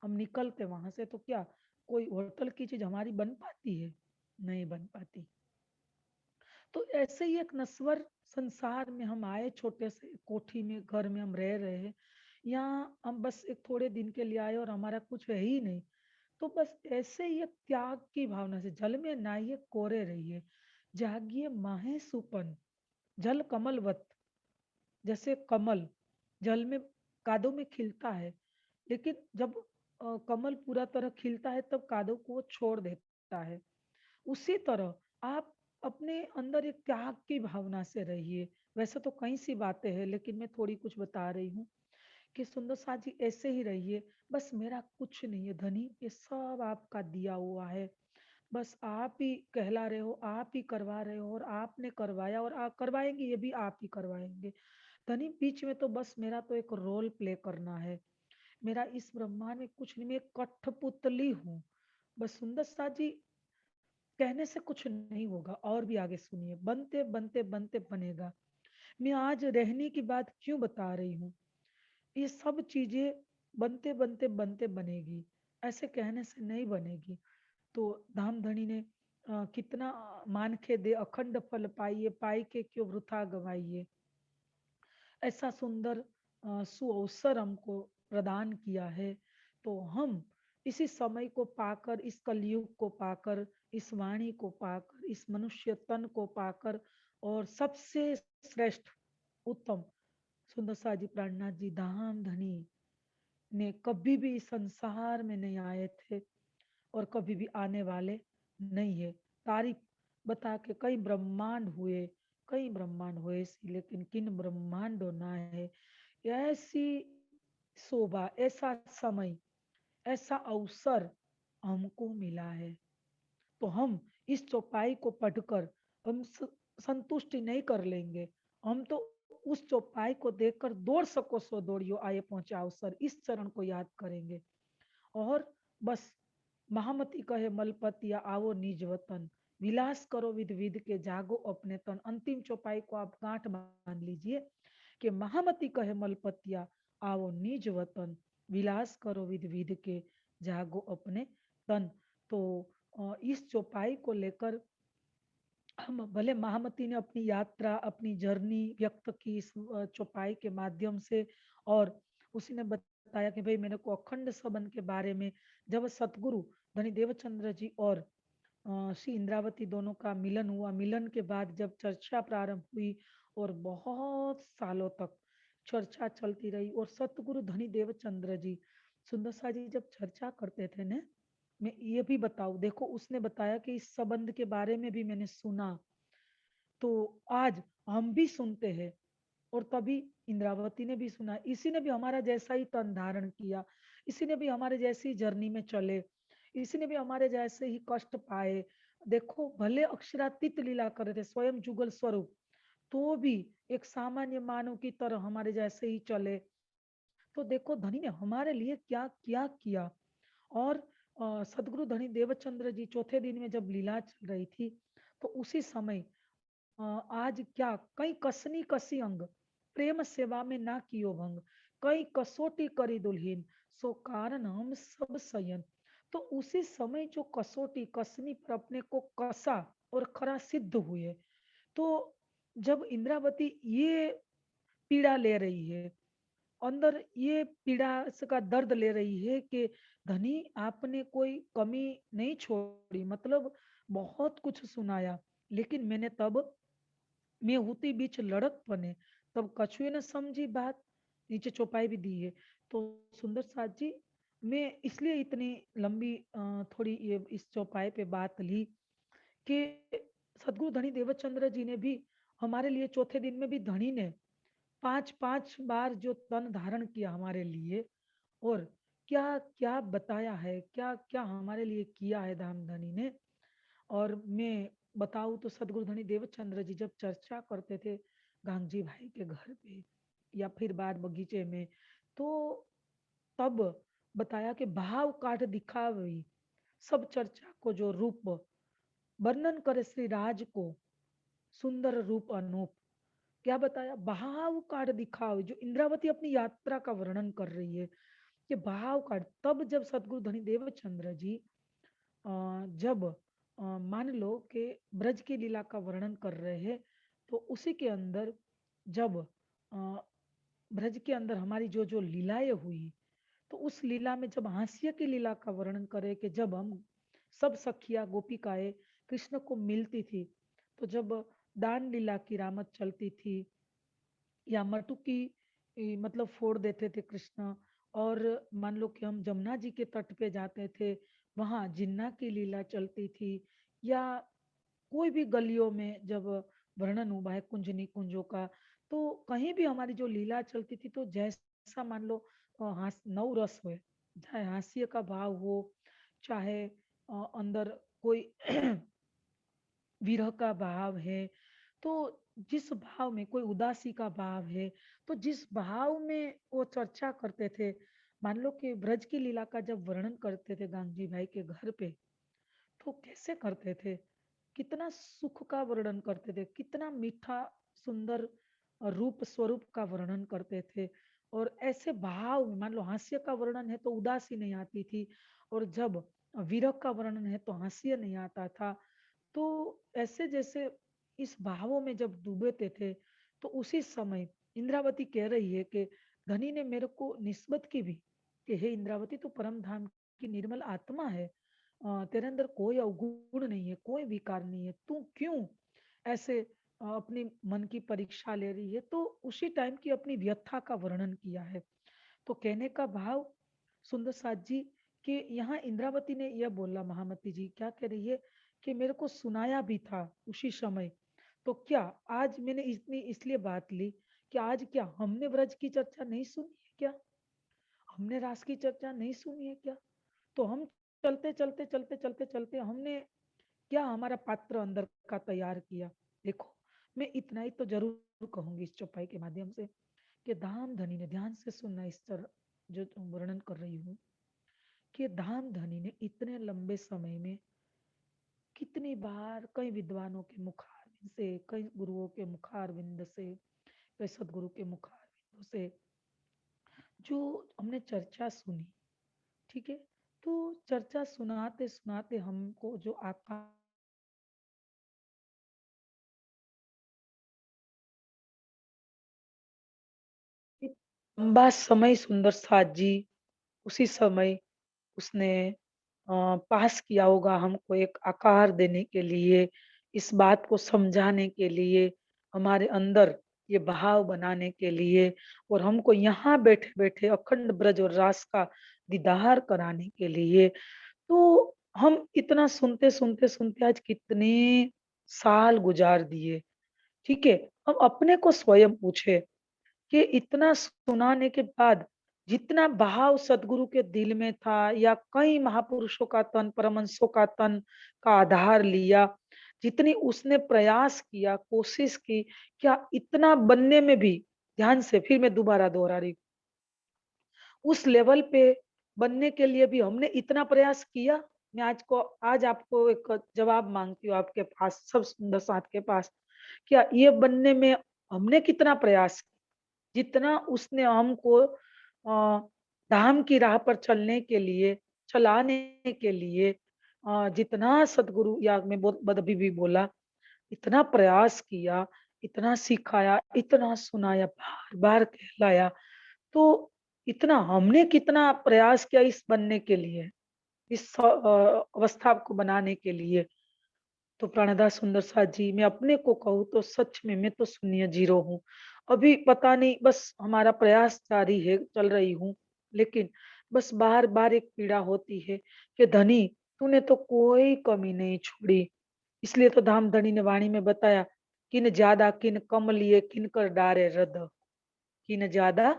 हम निकलते वहाँ से, तो क्या कोई होटल की चीज़ हमारी बन पाती है? नहीं बन पाती। तो ऐसे ही एक नश्वर संसार में हम आए, छोटे से कोठी में, घर में हम रह रहे हैं। यहाँ हम बस एक थोड़े दिन के लिए आए और हमारा कुछ है ही नहीं। तो बस ऐसे ही एक त्याग की भावना से, जल में नहाइए कोरे रहिए, जागिए माहे सुपन, जल कमलवत। जैसे कमल जल में, कादों में खिलता है, लेकिन जब कमल पूरा तरह खिलता है तब कादों को वो छोड़ देता है। उसी तरह आप अपने अंदर एक त्याग की भावना से रहिए। वैसे तो कई सी बातें हैं, लेकिन मैं थोड़ी कुछ बता रही हूँ कि सुंदर साथ जी ऐसे ही रहिए। बस मेरा कुछ नहीं है धनी, ये सब आपका दिया हुआ है। बस आप ही कहला रहे हो, आप ही करवा रहे हो, और आपने करवाया, और आप करवाएंगे, ये भी आप ही करवाएंगे। धनी बीच में तो बस मेरा तो एक रोल प्ले करना है। मेरा इस ब्रह्मांड में कुछ नहीं, मैं एक कठपुतली हूँ। बस सुंदर साथ जी, कहने से कुछ नहीं होगा, और भी आगे सुनिए, बनते बनते बनते बनेगा। मैं आज रहने की बात क्यों बता रही हूँ? ये सब चीजें बनते बनते बनते बनेगी, ऐसे कहने से नहीं बनेगी। तो धाम धनी ने कितना मान के दे अखंड फल पाइए, पाई के क्यों वृथा गवाइए। ऐसा सुंदर सुअवसर हमको प्रदान किया है। तो हम इसी समय को पाकर, इस कलयुग को पाकर, इस वाणी को पाकर, इस मनुष्य तन को पाकर, और सबसे श्रेष्ठ उत्तम सुंदर सा जी प्राणनाथ जी धाम धनी ने कभी भी इस संसार में नहीं आए थे, और कभी भी आने वाले नहीं है। तारीफ बता के कई ब्रह्मांड हुए सी, लेकिन किन ब्रह्मांडों ना है ऐसी शोभा, ऐसा समय, ऐसा अवसर हमको मिला है। तो हम इस चौपाई को पढ़कर हम संतुष्टि नहीं कर लेंगे। हम तो उस चौपाई को देखकर दौड़ सको सो दौड़ियो, आए पहुंचा अवसर, इस चरण को याद करेंगे। और बस महामती कहे मलपतिया आओ निज वतन, विलास करो विध विध के जागो अपने तन। अंतिम चौपाई को आप गांठ बांध लीजिए कि महामती कहे मलपतिया आओ निज वतन, विलास करो विध विध के जागो अपने तन। तो इस चौपाई को लेकर हम, भले महामती ने अपनी यात्रा, अपनी जर्नी व्यक्त की इस चौपाई के माध्यम से, और उसी ने बताया कि भाई मेरे को अखंड संबंध के बारे में, जब सतगुरु धनी देवचंद्र जी और श्री इंद्रावती दोनों का मिलन हुआ, मिलन के बाद जब चर्चा प्रारंभ हुई, और बहुत सालों तक चर्चा चलती रही, और सतगुरु धनी देवचंद्र जी सुंदर सा जी जब चर्चा करते थे ना, मैं ये भी बताऊं, देखो उसने बताया कि इस संबंध के बारे में भी मैंने सुना, तो आज हम भी सुनते हैं। और तभी इंद्रावती ने भी सुना, इसी ने भी हमारा जैसा ही तन धारण किया, इसी ने भी हमारे जैसी जर्नी में चले, इसी ने भी हमारे जैसे ही कष्ट पाए। देखो भले अक्षरातीत लीला कर रहे थे, स्वयं जुगल स्वरूप, तो भी एक सामान्य मानव की तरह हमारे जैसे ही चले। तो देखो धनी ने हमारे लिए क्या क्या किया। और सदगुरु धनी देवचंद्र जी चौथे दिन में जब लीला चल रही थी, तो उसी समय आज क्या कई कसनी कसी अंग, प्रेम सेवा में ना कियो भंग, कई कसोटी करी दुल्हीन, सो कारण हम सब सयन। तो उसी समय जो कसोटी कसनी पर अपने को कसा और खरा सिद्ध हुए। तो जब इंद्रावती ये पीड़ा ले रही है, अंदर ये पीड़ा का दर्द ले रही है कि धनी आपने कोई कमी नहीं छोड़ी, मतलब बहुत कुछ सुनाया, लेकिन मैंने तब मैं होती बीच लड़क बने, तब कछुए न समझी बात, नीचे चौपाई भी दी है। तो सुंदर साथ जी, मैं इसलिए इतनी लंबी थोड़ी ये इस चौपाई पे बात ली कि सदगुरु धनी देवचंद्र जी ने भी हमारे लिए चौथे दिन में भी धनी ने पांच पांच बार जो तन धारण किया हमारे लिए, और क्या क्या बताया है, क्या क्या हमारे लिए किया है धाम धनी ने। और मैं बताऊं तो सदगुरु धनी देवचंद्र जी जब चर्चा करते थे गांधी भाई के घर पे, या फिर बार बगीचे में, तो तब बताया कि भाव काट दिखावी सब चर्चा को जो रूप वर्णन करे श्री राज को, सुंदर रूप अनूप। क्या बताया? बहाव काट दिखाओ। जो इंद्रावती अपनी यात्रा का वर्णन कर रही है कि बहाव काट, तब जब सदगुरु धनी देवचंद्र जी जब मान लो कि ब्रज की लीला का वर्णन कर रहे हैं, तो उसी के अंदर जब ब्रज के अंदर हमारी जो जो लीलाएं हुई, तो उस लीला में जब हास्य की लीला का वर्णन करें कि जब हम सब सखिया गोपिकाएं कृष्ण को मिलती थी, तो जब दान लीला की रामत चलती थी या मटुकी मतलब फोड़ देते थे कृष्ण, और मान लो कि हम जमुना जी के तट पे जाते थे, वहां जिन्ना की लीला चलती थी, या कोई भी गलियों में जब वर्णन हुआ है कुंजनी कुंजों का, तो कहीं भी हमारी जो लीला चलती थी, तो जैसा मान लो नौ रस हुए, चाहे हास्य का भाव हो, चाहे अंदर कोई विरह का भाव है, तो जिस भाव में कोई उदासी का भाव है, तो जिस भाव में वो चर्चा करते थे, मान लो कि ब्रज की लीला का जब वर्णन करते थे गांधी भाई के घर पे, तो कैसे करते थे? कितना सुख का वर्णन करते थे, कितना मीठा सुंदर रूप स्वरूप का वर्णन करते थे। और ऐसे भाव में मान लो हास्य का वर्णन है तो उदासी नहीं आती थी, और जब विरह का वर्णन है तो हास्य नहीं आता था। तो ऐसे जैसे इस भावों में जब डूबेते थे, तो उसी समय इंद्रावती कह रही है कि धनी ने मेरे को निस्बत की भी कि हे इंद्रावती, तू परम धाम की निर्मल आत्मा है, तेरे अंदर कोई अवगुण नहीं है, कोई विकार नहीं है, तू क्यों ऐसे अपनी मन की परीक्षा ले रही है? तो उसी टाइम की अपनी व्यथा का वर्णन किया है। तो कहने का भाव सुंदर साथ जी कि यहाँ इंद्रावती ने यह बोला, महामती जी क्या कह रही है कि मेरे को सुनाया भी था उसी समय, तो क्या आज मैंने इतनी इसलिए बात ली कि आज क्या हमने व्रज की चर्चा नहीं सुनी है क्या? हमने रास की चर्चा नहीं सुनी है क्या? तो हम चलते चलते चलते चलते चलते हमने क्या हमारा पात्र अंदर का तैयार किया? देखो, मैं इतना ही तो जरूर कहूंगी इस चौपाई के माध्यम से कि धाम धनी ने, ध्यान से सुनना इस तरह जो वर्णन कर रही हूँ, कि धाम धनी ने इतने लंबे समय में कितनी बार कई विद्वानों के मुखारविंद से, कई गुरुओं के मुखारविंद से, कई सदगुरु के मुखारविंदों से जो हमने चर्चा सुनी, ठीक है, तो चर्चा सुनाते सुनाते हमको जो आकाश लंबा समय सुंदर साथ जी उसी समय उसने पास किया होगा हमको एक आकार देने के लिए, इस बात को समझाने के लिए, हमारे अंदर ये भाव बनाने के लिए, और हमको यहाँ बैठे बैठे अखंड ब्रज और रास का दीदार कराने के लिए। तो हम इतना सुनते सुनते सुनते आज कितने साल गुजार दिए, ठीक है। हम अपने को स्वयं पूछे कि इतना सुनाने के बाद जितना भाव सदगुरु के दिल में था, या कई महापुरुषों का तन, परमहंसों का तन का आधार लिया, जितनी उसने प्रयास किया, कोशिश की, क्या इतना बनने में भी, ध्यान से फिर मैं दोबारा दोहरा रही हूँ, उस लेवल पे बनने के लिए भी हमने इतना प्रयास किया? मैं आज आपको एक जवाब मांगती हूँ आपके पास, सब सुंदर साथ के पास, क्या ये बनने में हमने कितना प्रयास किया? जितना उसने हमको धाम की राह पर चलने के लिए, चलाने के लिए, जितना सदगुरु, या मैं बहुत अभी भी बोला, इतना प्रयास किया, इतना सिखाया, इतना सुनाया, बार बार कहलाया, तो इतना हमने कितना प्रयास किया इस बनने के लिए, इस अवस्था को बनाने के लिए? तो प्राणदास सुंदर साथ जी, मैं अपने को कहूँ तो सच में मैं तो शून्य जीरो हूँ। अभी पता नहीं, बस हमारा प्रयास जारी है, चल रही हूँ, लेकिन बस बार बार एक पीड़ा होती है कि धनी, तूने तो कोई कमी नहीं छोड़ी। इसलिए तो धाम धनी ने वाणी में बताया, किन ज्यादा किन कम लिए किन कर डारे रद, किन ज्यादा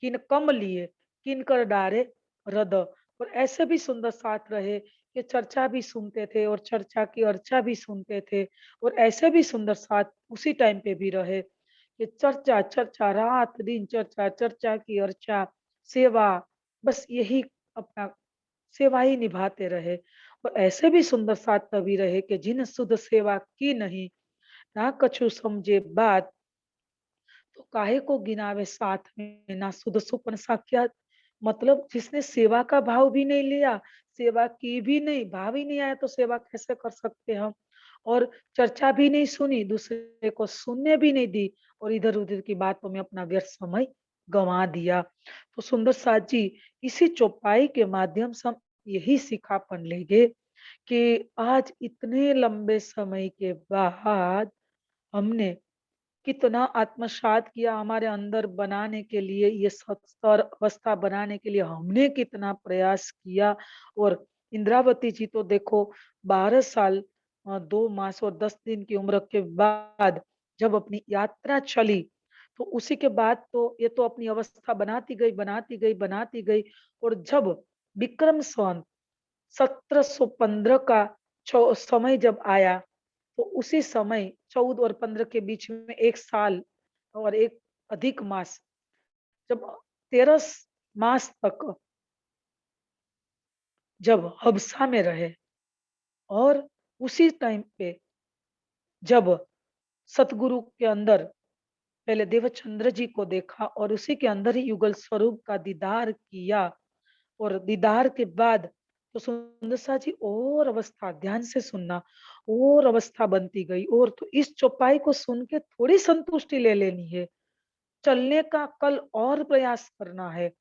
किन कम लिए किन कर डारे रद। और ऐसे भी सुंदर साथ रहे कि चर्चा भी सुनते थे और चर्चा की अर्चा भी सुनते थे, और ऐसे भी सुंदर साथ उसी टाइम पे भी रहे कि चर्चा चर्चा, रात दिन चर्चा, चर्चा की अर्चा, सेवा, बस यही अपना सेवा ही निभाते रहे। और ऐसे भी सुंदर साथ तभी रहे कि जिन सुध सेवा की नहीं, ना कछु समझे बात, तो काहे को गिनावे साथ में, ना सुध सुपन साख्यात। मतलब जिसने सेवा का भाव भी नहीं लिया, सेवा की भी नहीं, भाव ही नहीं आया, तो सेवा कैसे कर सकते हम। और चर्चा भी नहीं सुनी, दूसरे को सुनने भी नहीं दी, और इधर उधर की बातों में अपना व्यर्थ समय गंवा दिया। तो सुंदर साथ जी, इसी चौपाई के माध्यम से हम यही सिखापन लेंगे कि आज इतने लंबे समय के बाद हमने कितना आत्मसात किया, हमारे अंदर बनाने के लिए, ये सत्तर अवस्था बनाने के लिए हमने कितना प्रयास किया। और इंद्रावती जी तो देखो 12 साल 2 मास और 10 दिन की उम्र के बाद जब अपनी यात्रा चली, तो उसी के बाद तो ये तो अपनी अवस्था बनाती गई, बनाती गई, बनाती गई। और जब विक्रम संवत 1715 का समय जब आया, तो उसी समय 14 और 15 के बीच में 1 साल और एक अधिक मास, जब 13 मास तक जब हबसा में रहे, और उसी टाइम पे जब सतगुरु के अंदर पहले देवचंद्र जी को देखा, और उसी के अंदर ही युगल स्वरूप का दीदार किया। और दीदार के बाद तो सुंदर सा जी और अवस्था, ध्यान से सुनना, और अवस्था बनती गई। और तो इस चौपाई को सुन के थोड़ी संतुष्टि ले लेनी है, चलने का कल और प्रयास करना है,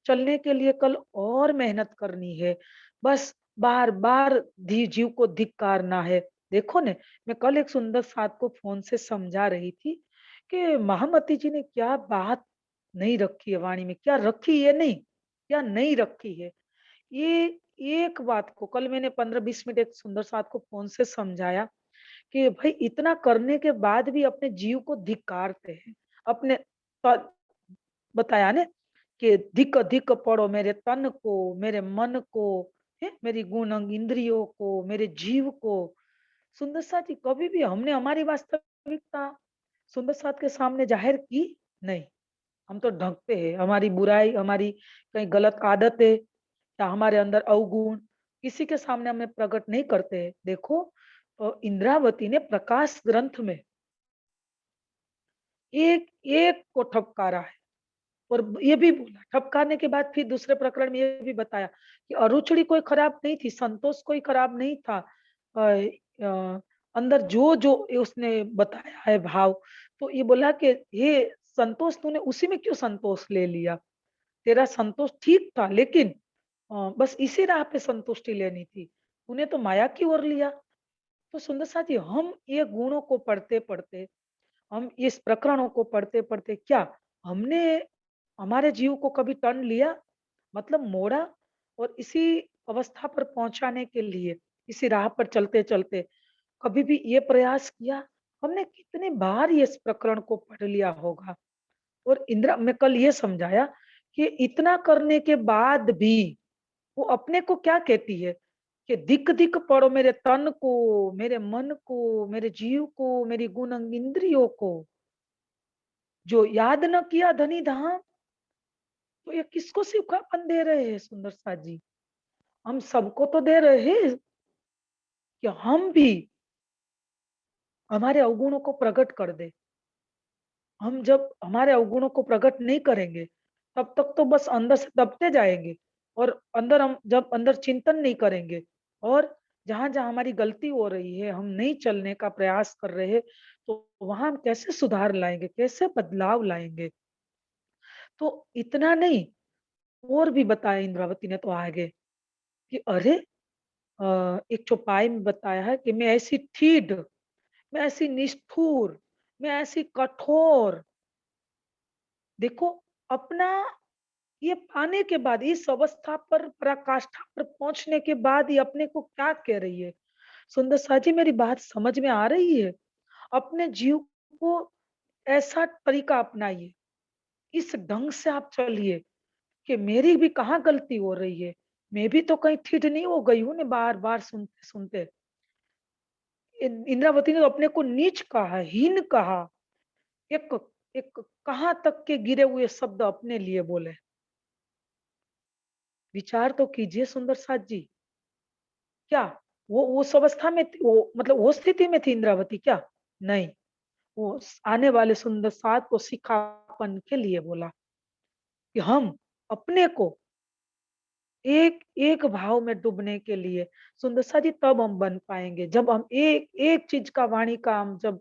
चलने के लिए कल और मेहनत करनी है। बस बार बार जीव को धिक्कारना है। देखो ने, मैं कल एक सुंदर साथ को फोन से समझा रही थी कि महामती जी ने क्या बात नहीं रखी है वाणी में, क्या रखी है नहीं, क्या नहीं रखी है। ये एक बात को कल मैंने 15-20 मिनट एक सुंदर साथ को फोन से समझाया कि भाई इतना करने के बाद भी अपने जीव को धिक्कारते हैं। अपने बताया ने कि धिक धिक पड़ो मेरे तन को, मेरे मन को, है मेरी गुण अंग इंद्रियों को, मेरे जीव को। सुंदर साथ जी, कभी भी हमने हमारी वास्तविकता सुंदर साथ के सामने जाहिर की नहीं। हम तो ढकते हैं हमारी बुराई, हमारी कहीं गलत आदतें, या हमारे अंदर अवगुण, किसी के सामने हमें प्रकट नहीं करते हैं। देखो इंद्रावती ने प्रकाश ग्रंथ में एक एक को ठपकारा है, और ये भी बोला, ठपकाने के बाद फिर दूसरे प्रकरण में ये भी बताया कि अरुचि कोई खराब नहीं थी, संतोष कोई खराब नहीं था। अंदर जो जो उसने बताया है भाव, तो ये बोला कि हे संतोष, तूने उसी में क्यों संतोष ले लिया, तेरा संतोष ठीक था, लेकिन बस इसी राह पे संतुष्टि लेनी थी, तूने तो माया की ओर लिया। तो सुंदर साथी, हम ये गुणों को पढ़ते पढ़ते, हम इस प्रकरणों को पढ़ते पढ़ते, क्या हमने हमारे जीव को कभी टर्न लिया, मतलब मोड़ा, और इसी अवस्था पर पहुंचाने के लिए, इसी राह पर चलते चलते कभी भी ये प्रयास किया, हमने कितने बार ये इस प्रकरण को पढ़ लिया होगा। और इंदिरा, मैं कल ये समझाया कि इतना करने के बाद भी वो अपने को क्या कहती है कि दिक दिक पढ़ो मेरे तन को, मेरे मन को, मेरे जीव को, मेरी गुण अंग इंद्रियों को, जो याद न किया धनी धाम। तो ये किसको सिखापन दे रहे हैं सुंदर सा जी, हम सबको तो दे रहे हैं कि हम भी हमारे अवगुणों को प्रकट कर दे। हम जब हमारे अवगुणों को प्रकट नहीं करेंगे, तब तक तो बस अंदर से दबते जाएंगे, और अंदर हम जब अंदर चिंतन नहीं करेंगे, और जहां जहां हमारी गलती हो रही है, हम नहीं चलने का प्रयास कर रहे हैं, तो वहां हम कैसे सुधार लाएंगे, कैसे बदलाव लाएंगे। तो इतना नहीं, और भी बताया इंद्रावती ने तो आगे कि अरे एक चौपाई में बताया है कि मैं ऐसी ठीठ, मैं ऐसी निष्ठुर, मैं ऐसी कठोर। देखो, अपना ये पाने के बाद, इस अवस्था पर पराकाष्ठा पर पहुंचने के बाद ये अपने को क्या कह रही है। सुंदर साजी, मेरी बात समझ में आ रही है। अपने जीव को ऐसा तरीका अपनाइए, इस ढंग से आप चलिए कि मेरी भी कहाँ गलती हो रही है, मैं भी तो कहीं ठीक नहीं हो गई हूँ ने, बार बार सुनते सुनते। इंद्रावती ने तो अपने को नीच कहा, हीन कहा, एक एक कहाँ तक के गिरे हुए शब्द अपने लिए बोले। विचार तो कीजिए सुंदर साथ जी, क्या वो उस अवस्था में वो मतलब वो स्थिति में थी इंद्रावती क्या? नहीं। वो आने वाले सुंदर साथ को सिखापन के लिए बोला कि हम अपने को एक एक भाव में डूबने के लिए सुंदरसा जी तब हम बन पाएंगे जब हम एक एक चीज का वाणी का हम जब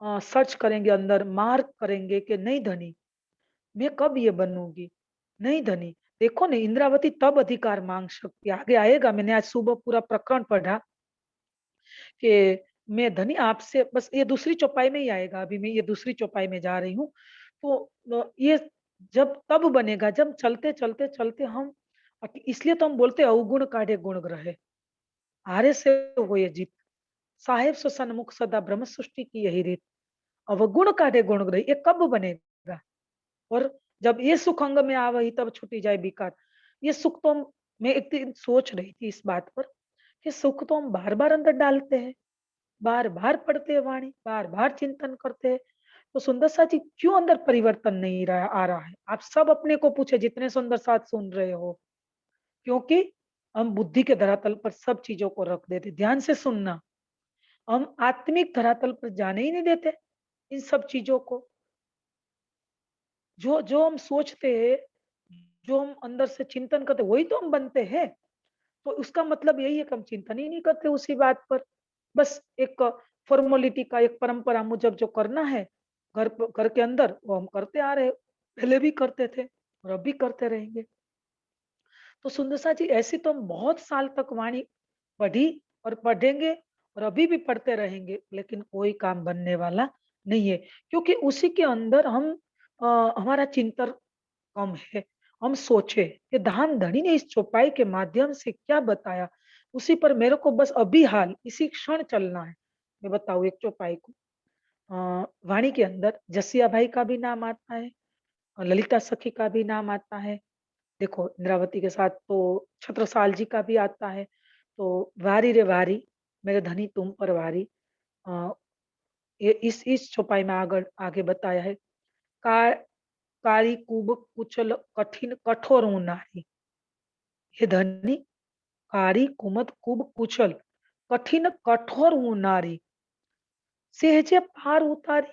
सर्च करेंगे, अंदर मार्क करेंगे कि नहीं धनी, मैं कब ये बनूंगी। नहीं धनी, देखो ना इंद्रावती तब अधिकार मांग सकती है। आगे आएगा, मैंने आज सुबह पूरा प्रकरण पढ़ा कि मैं धनी आपसे, बस ये दूसरी चौपाई में ही आएगा, अभी मैं ये दूसरी चौपाई में जा रही हूँ। तो ये जब तब बनेगा जब चलते चलते चलते हम, इसलिए तो हम बोलते हैं अवगुण काढ़े गुण ग्रहे, हारे से हो ये जीत। साहेब सो सन्मुख सदा ब्रह्म सृष्टि की यही रीत, अवगुण काढ़े गुण ग्रहे, ये कब बनेगा। और जब ये सुख अंग में आवही तब छुटी जाए विकार। ये सुख तो मैं एक दिन सोच रही थी इस बात पर कि सुख तो हम बार बार अंदर डालते हैं, बार बार पढ़ते हैं वाणी, बार बार चिंतन करते हैं। तो सुंदर सा जी क्यों अंदर परिवर्तन नहीं रहा आ रहा है, आप सब अपने को पूछे जितने सुंदर साथ सुन रहे हो। क्योंकि हम बुद्धि के धरातल पर सब चीजों को रख देते, ध्यान से सुनना, हम आत्मिक धरातल पर जाने ही नहीं देते इन सब चीजों को। जो जो हम सोचते हैं, जो हम अंदर से चिंतन करते वही तो हम बनते हैं। तो उसका मतलब यही है कि हम चिंतन ही नहीं करते उसी बात पर। बस एक फॉर्मेलिटी का, एक परंपरा मुजब जो करना है घर के अंदर, वो हम करते आ रहे हैं। पहले भी करते थे और अब भी करते रहेंगे। तो सुंदरसा जी ऐसी तो हम बहुत साल तक वाणी पढ़ी और पढ़ेंगे और अभी भी पढ़ते रहेंगे, लेकिन कोई काम बनने वाला नहीं है। क्योंकि उसी के अंदर हम हमारा चिंतन कम है। हम सोचे कि धाम धनी ने इस चौपाई के माध्यम से क्या बताया, उसी पर मेरे को बस अभी हाल इसी क्षण चलना है। मैं बताऊं एक चौपाई को, वाणी के अंदर जसिया भाई का भी नाम आता है और ललिता सखी का भी नाम आता है। देखो इंद्रावती के साथ तो छत्रसाल जी का भी आता है। तो वारी रे वारी, मेरे धनी तुम पर वारी। अ, ये इस चौपाई में आगे आगे बताया है, का, काली कुब कुचल कठिन कठोर हूं नारी। हे धनी, कारी कुमत कुब कुचल कठिन कठोर हूं नारी, सहजे पार उतारी।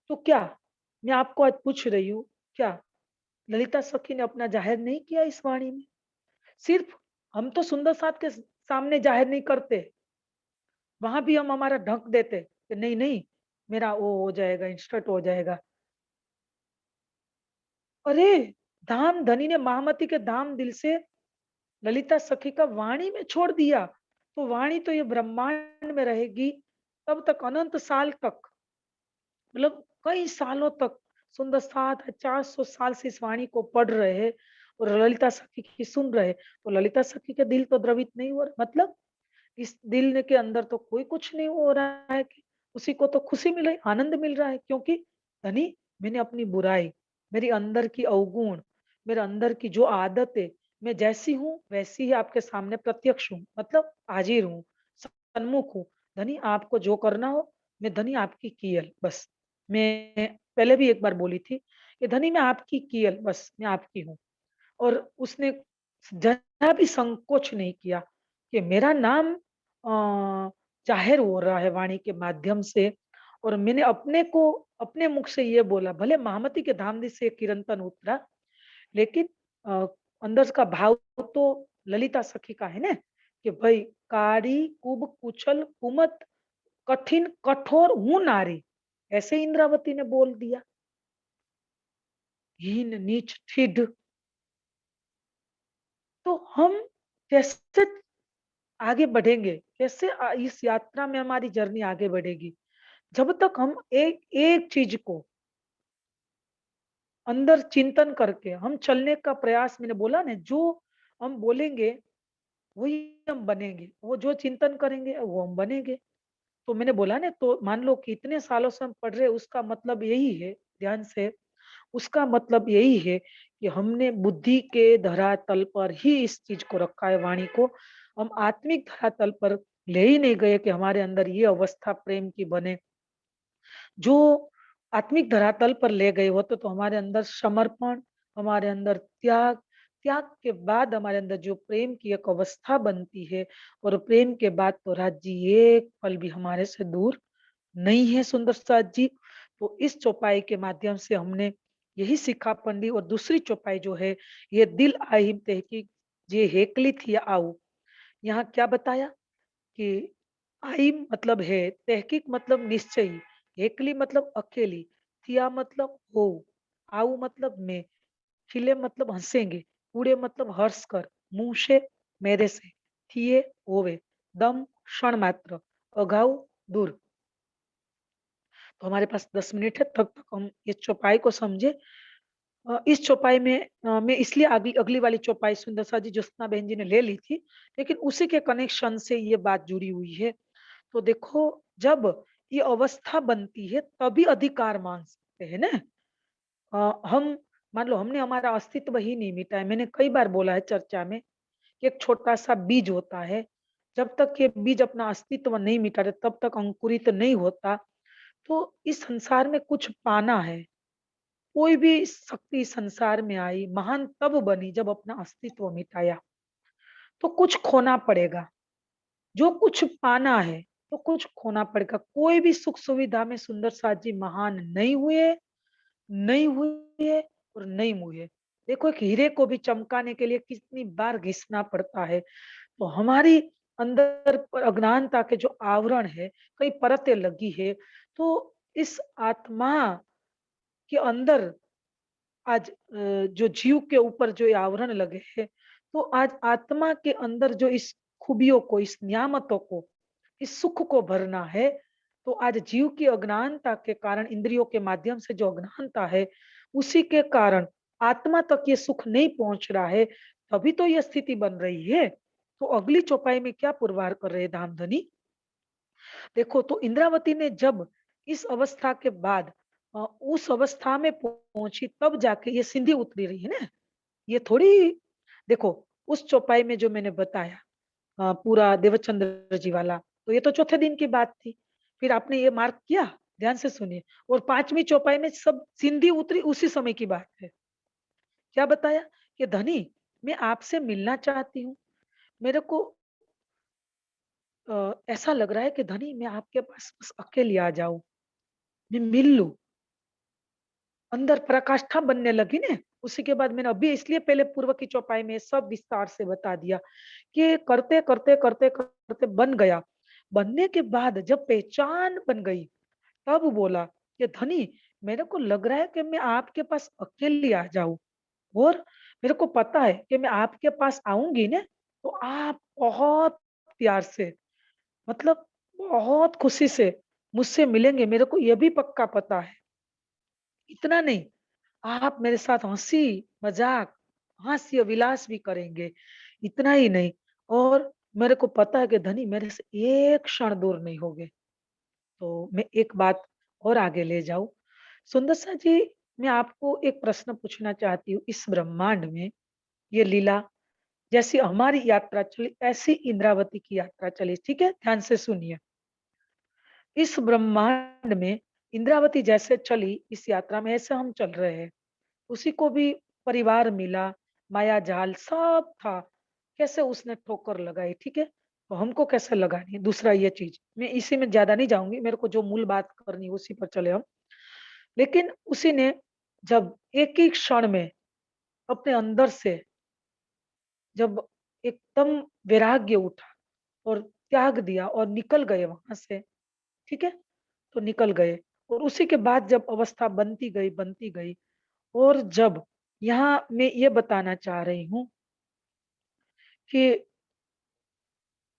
तो क्या, मैं आपको आज पूछ रही हूँ, क्या ललिता सखी ने अपना जाहिर नहीं किया इस वाणी में। सिर्फ हम तो सुंदर साथ के सामने जाहिर नहीं करते, वहां भी हम हमारा ढक देते कि नहीं नहीं, मेरा वो हो जाएगा, इंस्टेंट हो जाएगा। अरे धाम धनी ने महामती के धाम दिल से ललिता सखी का वाणी में छोड़ दिया, तो वाणी तो ये ब्रह्मांड में रहेगी तब तक, अनंत साल तक, मतलब कई सालों तक। सुंदर 7 400 साल से इस वाणी को पढ़ रहे हैं और ललिता सखी की सुन रहे, तो ललिता सखी के दिल तो द्रवित नहीं हो रहा, मतलब इस दिल के अंदर तो कोई कुछ नहीं हो रहा है कि उसी को तो खुशी मिल रही, आनंद मिल रहा है। क्योंकि धनी, मैंने अपनी बुराई, मेरी अंदर की अवगुण, मेरे अंदर की जो आदत है, मैं जैसी हूँ वैसी ही आपके सामने प्रत्यक्ष हूँ, मतलब हाजिर हूँ, सन्मुख हूँ। धनी आपको जो करना हो, मैं धनी आपकी कियल बस। मैं पहले भी एक बार बोली थी कि धनी मैं आपकी कियल बस, मैं आपकी हूँ। और उसने जरा भी संकोच नहीं किया कि मेरा नाम जाहिर हो रहा है वाणी के माध्यम से। और मैंने अपने को अपने मुख से ये बोला, भले महामती के धाम से किरंतन उतरा, लेकिन अ, अंदर का भाव तो ललिता सखी का है ना, कि भाई कारी कुब कुचल कुमत कठिन कठोर हूं नारी, ऐसे इंद्रावती ने बोल दिया। हीन नीच ठिड। तो हम कैसे आगे बढ़ेंगे, कैसे इस यात्रा में हमारी जर्नी आगे बढ़ेगी, जब तक हम एक एक चीज को अंदर चिंतन करके हम चलने का प्रयास, मैंने बोला ना, जो हम बोलेंगे वही हम बनेंगे, वो जो चिंतन करेंगे वो हम बनेंगे। तो मैंने बोला ना, तो मान लो कि इतने सालों से हम पढ़ रहे हैं, उसका मतलब यही है, ध्यान से, उसका मतलब यही है कि हमने बुद्धि के धरातल पर ही इस चीज को रखा है, वाणी को। हम आत्मिक धरातल पर ले ही नहीं गए कि हमारे अंदर ये अवस्था प्रेम की बने। जो आत्मिक धरातल पर ले गए होते तो हमारे अंदर समर्पण, हमारे अंदर त्याग, त्याग के बाद हमारे अंदर जो प्रेम की एक अवस्था बनती है, और प्रेम के बाद तो राज्य एक पल भी हमारे से दूर नहीं है सुंदर साथ जी। तो इस चौपाई के माध्यम से हमने यही सीखा पंडित। और दूसरी चौपाई जो है, ये दिल आहिम तहकीक जे हेकली थी आऊ। यहाँ क्या बताया कि आइम मतलब है, तहकीक मतलब निश्चयी, हेकली मतलब अकेली, थिया मतलब हो, आऊ मतलब मैं, खिले मतलब हंसेंगे, उड़े मतलब हर्ष कर, मुंह से मेरे से, थिए होवे, दम क्षण मात्र, अघाऊ दूर। तो हमारे पास 10 मिनट है, तब तक हम इस चौपाई को समझे। इस चौपाई में मैं इसलिए अगली अगली वाली चौपाई सुंदर सा जी ज्योत्सना बहन जी ने ले ली थी, लेकिन उसी के कनेक्शन से ये बात जुड़ी हुई है। तो देखो, जब ये अवस्था बनती है तभी अधिकार मांग सकते हैं ना। हम मान लो हमने हमारा अस्तित्व ही नहीं मिटा है। मैंने कई बार बोला है चर्चा में कि एक छोटा सा बीज होता है, जब तक ये बीज अपना अस्तित्व नहीं मिटाते तब तक अंकुरित नहीं होता। तो इस संसार में कुछ पाना है, कोई भी शक्ति संसार में आई महान तब बनी जब अपना अस्तित्व मिटाया। तो कुछ खोना पड़ेगा, जो कुछ पाना है तो कुछ खोना पड़ेगा। कोई भी सुख सुविधा में सुंदर साथ जी महान नहीं हुए, नहीं हुए और नहीं हुए। देखो, एक हीरे को भी चमकाने के लिए कितनी बार घिसना पड़ता है। तो हमारी अंदर पर अज्ञानता के जो आवरण है, कई परतें लगी है। तो इस आत्मा के अंदर आज जो जीव के ऊपर जो ये आवरण लगे हैं, तो आज आत्मा के अंदर जो इस खूबियों को, इस नियामतों को, इस सुख को भरना है। तो आज जीव की अज्ञानता के कारण, इंद्रियों के माध्यम से जो अज्ञानता है, उसी के कारण आत्मा तक ये सुख नहीं पहुंच रहा है। तभी तो ये स्थिति बन रही है। तो अगली चौपाई में क्या पुरवार कर रहे हैं धामधनी? देखो, तो इंद्रावती ने जब इस अवस्था के बाद उस अवस्था में पहुंची, तब जाके ये सिंधी उतरी रही है ना। ये थोड़ी, देखो, उस चौपाई में जो मैंने बताया पूरा देवचंद्र जी वाला, तो ये तो चौथे दिन की बात थी। फिर आपने ये मार्क किया, ध्यान से सुनिए। और पांचवी चौपाई में सब सिंधी उतरी उसी समय की बात है। क्या बताया कि धनी, मैं आपसे मिलना चाहती हूँ। मेरे को ऐसा लग रहा है कि धनी मैं आपके पास बस अकेले आ जाऊं, मैं मिल लूं। अंदर पराकाष्ठा बनने लगी ने। उसी के बाद मैंने अभी इसलिए पहले पूर्व की चौपाई में सब विस्तार से बता दिया कि करते करते करते करते बन गया। बनने के बाद जब पहचान बन गई, तब बोला कि धनी, मेरे को लग रहा है कि मैं आपके पास अकेली आ जाऊं। और मेरे को पता है कि मैं आपके पास आऊंगी ना, तो आप बहुत प्यार से, मतलब बहुत खुशी से मुझसे मिलेंगे। मेरे को यह भी पक्का पता है। इतना नहीं, आप मेरे साथ हंसी मजाक, हास्य विलास भी करेंगे। इतना ही नहीं, और मेरे को पता है कि धनी मेरे से एक क्षण दूर नहीं होगे। तो मैं एक बात और आगे ले जाऊं, सुंदर सा जी, मैं आपको एक प्रश्न पूछना चाहती हूँ। इस ब्रह्मांड में ये लीला, जैसी हमारी यात्रा चली ऐसी इंद्रावती की यात्रा चली, ठीक है? ध्यान से सुनिए। इस ब्रह्मांड में इंद्रावती जैसे चली इस यात्रा में, ऐसे हम चल रहे हैं। उसी को भी परिवार मिला, माया जाल सब था। कैसे उसने ठोकर लगाई, ठीक है? तो हमको कैसे लगानी है, दूसरा ये चीज मैं इसी में ज्यादा नहीं जाऊंगी। मेरे को जो मूल बात करनी है उसी पर चले हम। लेकिन उसी ने जब एक ही क्षण में अपने अंदर से जब एकदम वैराग्य उठा और त्याग दिया और निकल गए वहां से, ठीक है? तो निकल गए। और उसी के बाद जब अवस्था बनती गई, और जब यहाँ मैं ये बताना चाह रही हूँ कि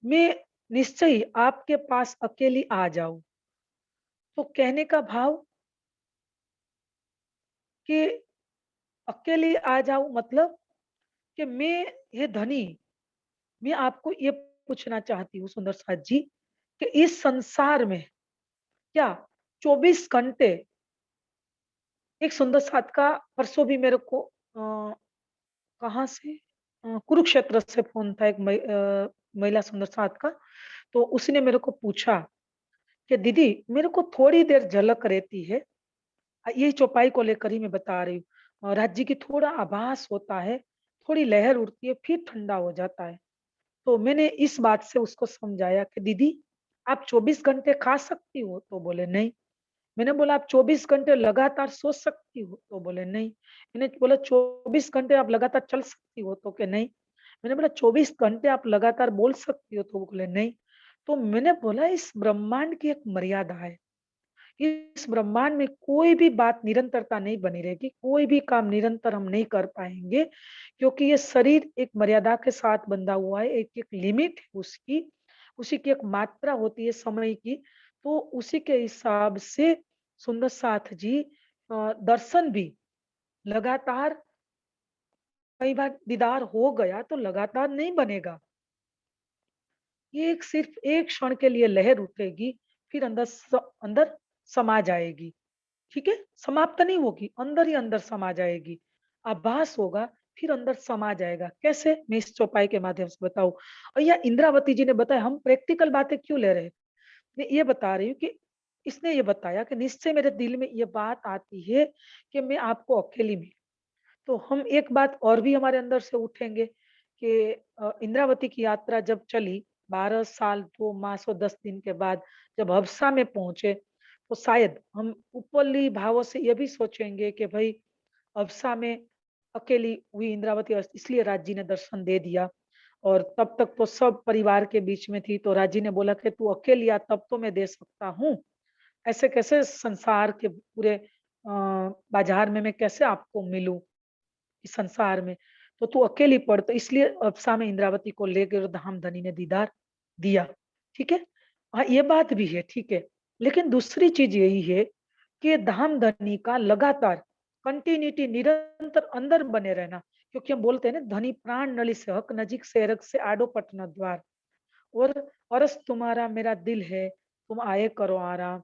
मैं निश्चय ही आपके पास अकेली आ जाऊं। तो कहने का भाव कि अकेली आ जाऊं मतलब कि मैं, ये धनी, मैं आपको ये पूछना चाहती हूँ सुंदर साथ जी, कि इस संसार में क्या 24 घंटे, एक सुंदर साथ का परसों भी मेरे को कहाँ से, कुरुक्षेत्र से फोन था एक महिला सुंदर साथ का। तो उसने मेरे को पूछा कि दीदी, मेरे को थोड़ी देर झलक रहती है, यही चौपाई को लेकर ही मैं बता रही हूँ। राज्य की थोड़ा आभास होता है, थोड़ी लहर उठती है, फिर ठंडा हो जाता है। तो मैंने इस बात से उसको समझाया कि दीदी, आप 24 घंटे खा सकती हो? तो बोले नहीं। मैंने बोला आप 24 घंटे लगातार सो सकती हो? तो बोले नहीं। मैंने बोला 24 घंटे आप लगातार चल सकती हो? तो कि नहीं। मैंने बोला 24 घंटे आप लगातार बोल सकती हो? तो बोले नहीं। तो मैंने बोला इस ब्रह्मांड की एक मर्यादा है। इस ब्रह्मांड में कोई भी बात निरंतरता नहीं बनी रहेगी, कोई भी काम निरंतर हम नहीं कर पाएँगे, क्योंकि ये शरीर एक मर्यादा के साथ बंधा हुआ है, एक-एक लिमिट है उसकी, उसी की एक मात्रा होती है समय की, तो उसी के हिसाब से सुंदर साथ जी दर्शन भी लगातार कई बार दीदार हो गया तो लगातार नहीं बनेगा। ये एक सिर्फ एक क्षण के लिए लहर उठेगी, फिर अंदर समा जाएगी। ठीक है? समाप्त नहीं होगी, अंदर ही अंदर समा जाएगी। आभास होगा, फिर अंदर समा जाएगा। कैसे? मैं इस चौपाई के माध्यम से बताऊँ। और यह इंद्रावती जी ने बताया, हम प्रैक्टिकल बातें क्यों ले रहे हैं? मैं ये बता रही हूँ कि इसने ये बताया कि निश्चय मेरे दिल में ये बात आती है कि मैं आपको अकेली मिलूँ। तो हम एक बात और भी हमारे अंदर से उठेंगे कि इंद्रावती की यात्रा जब चली 12 साल 2 मास और 10 दिन के बाद जब हबसा में पहुंचे, तो शायद हम ऊपरली भावों से ये भी सोचेंगे कि भाई हबसा में अकेली हुई इंद्रावती इसलिए राज जी ने दर्शन दे दिया। और तब तक तो सब परिवार के बीच में थी, तो राज जी ने बोला कि तू अकेली आ तब तो मैं दे सकता हूँ। ऐसे कैसे संसार के पूरे बाजार में मैं कैसे आपको मिलूं इस संसार में, तो तू अकेली पड़, तो इसलिए अप्सरा में इंद्रावती को ले गए और धामधनी ने दीदार दिया। ठीक है? हाँ, ये बात भी है, ठीक है। लेकिन दूसरी चीज़ यही है कि धामधनी का लगातार कंटिन्यूटी निरंतर अंदर बने रहना, क्योंकि हम बोलते हैं ना धनी प्राण नली से हक नजीक से रख से आडो पट द्वार। और अरस तुम्हारा मेरा दिल है, तुम आए करो आराम।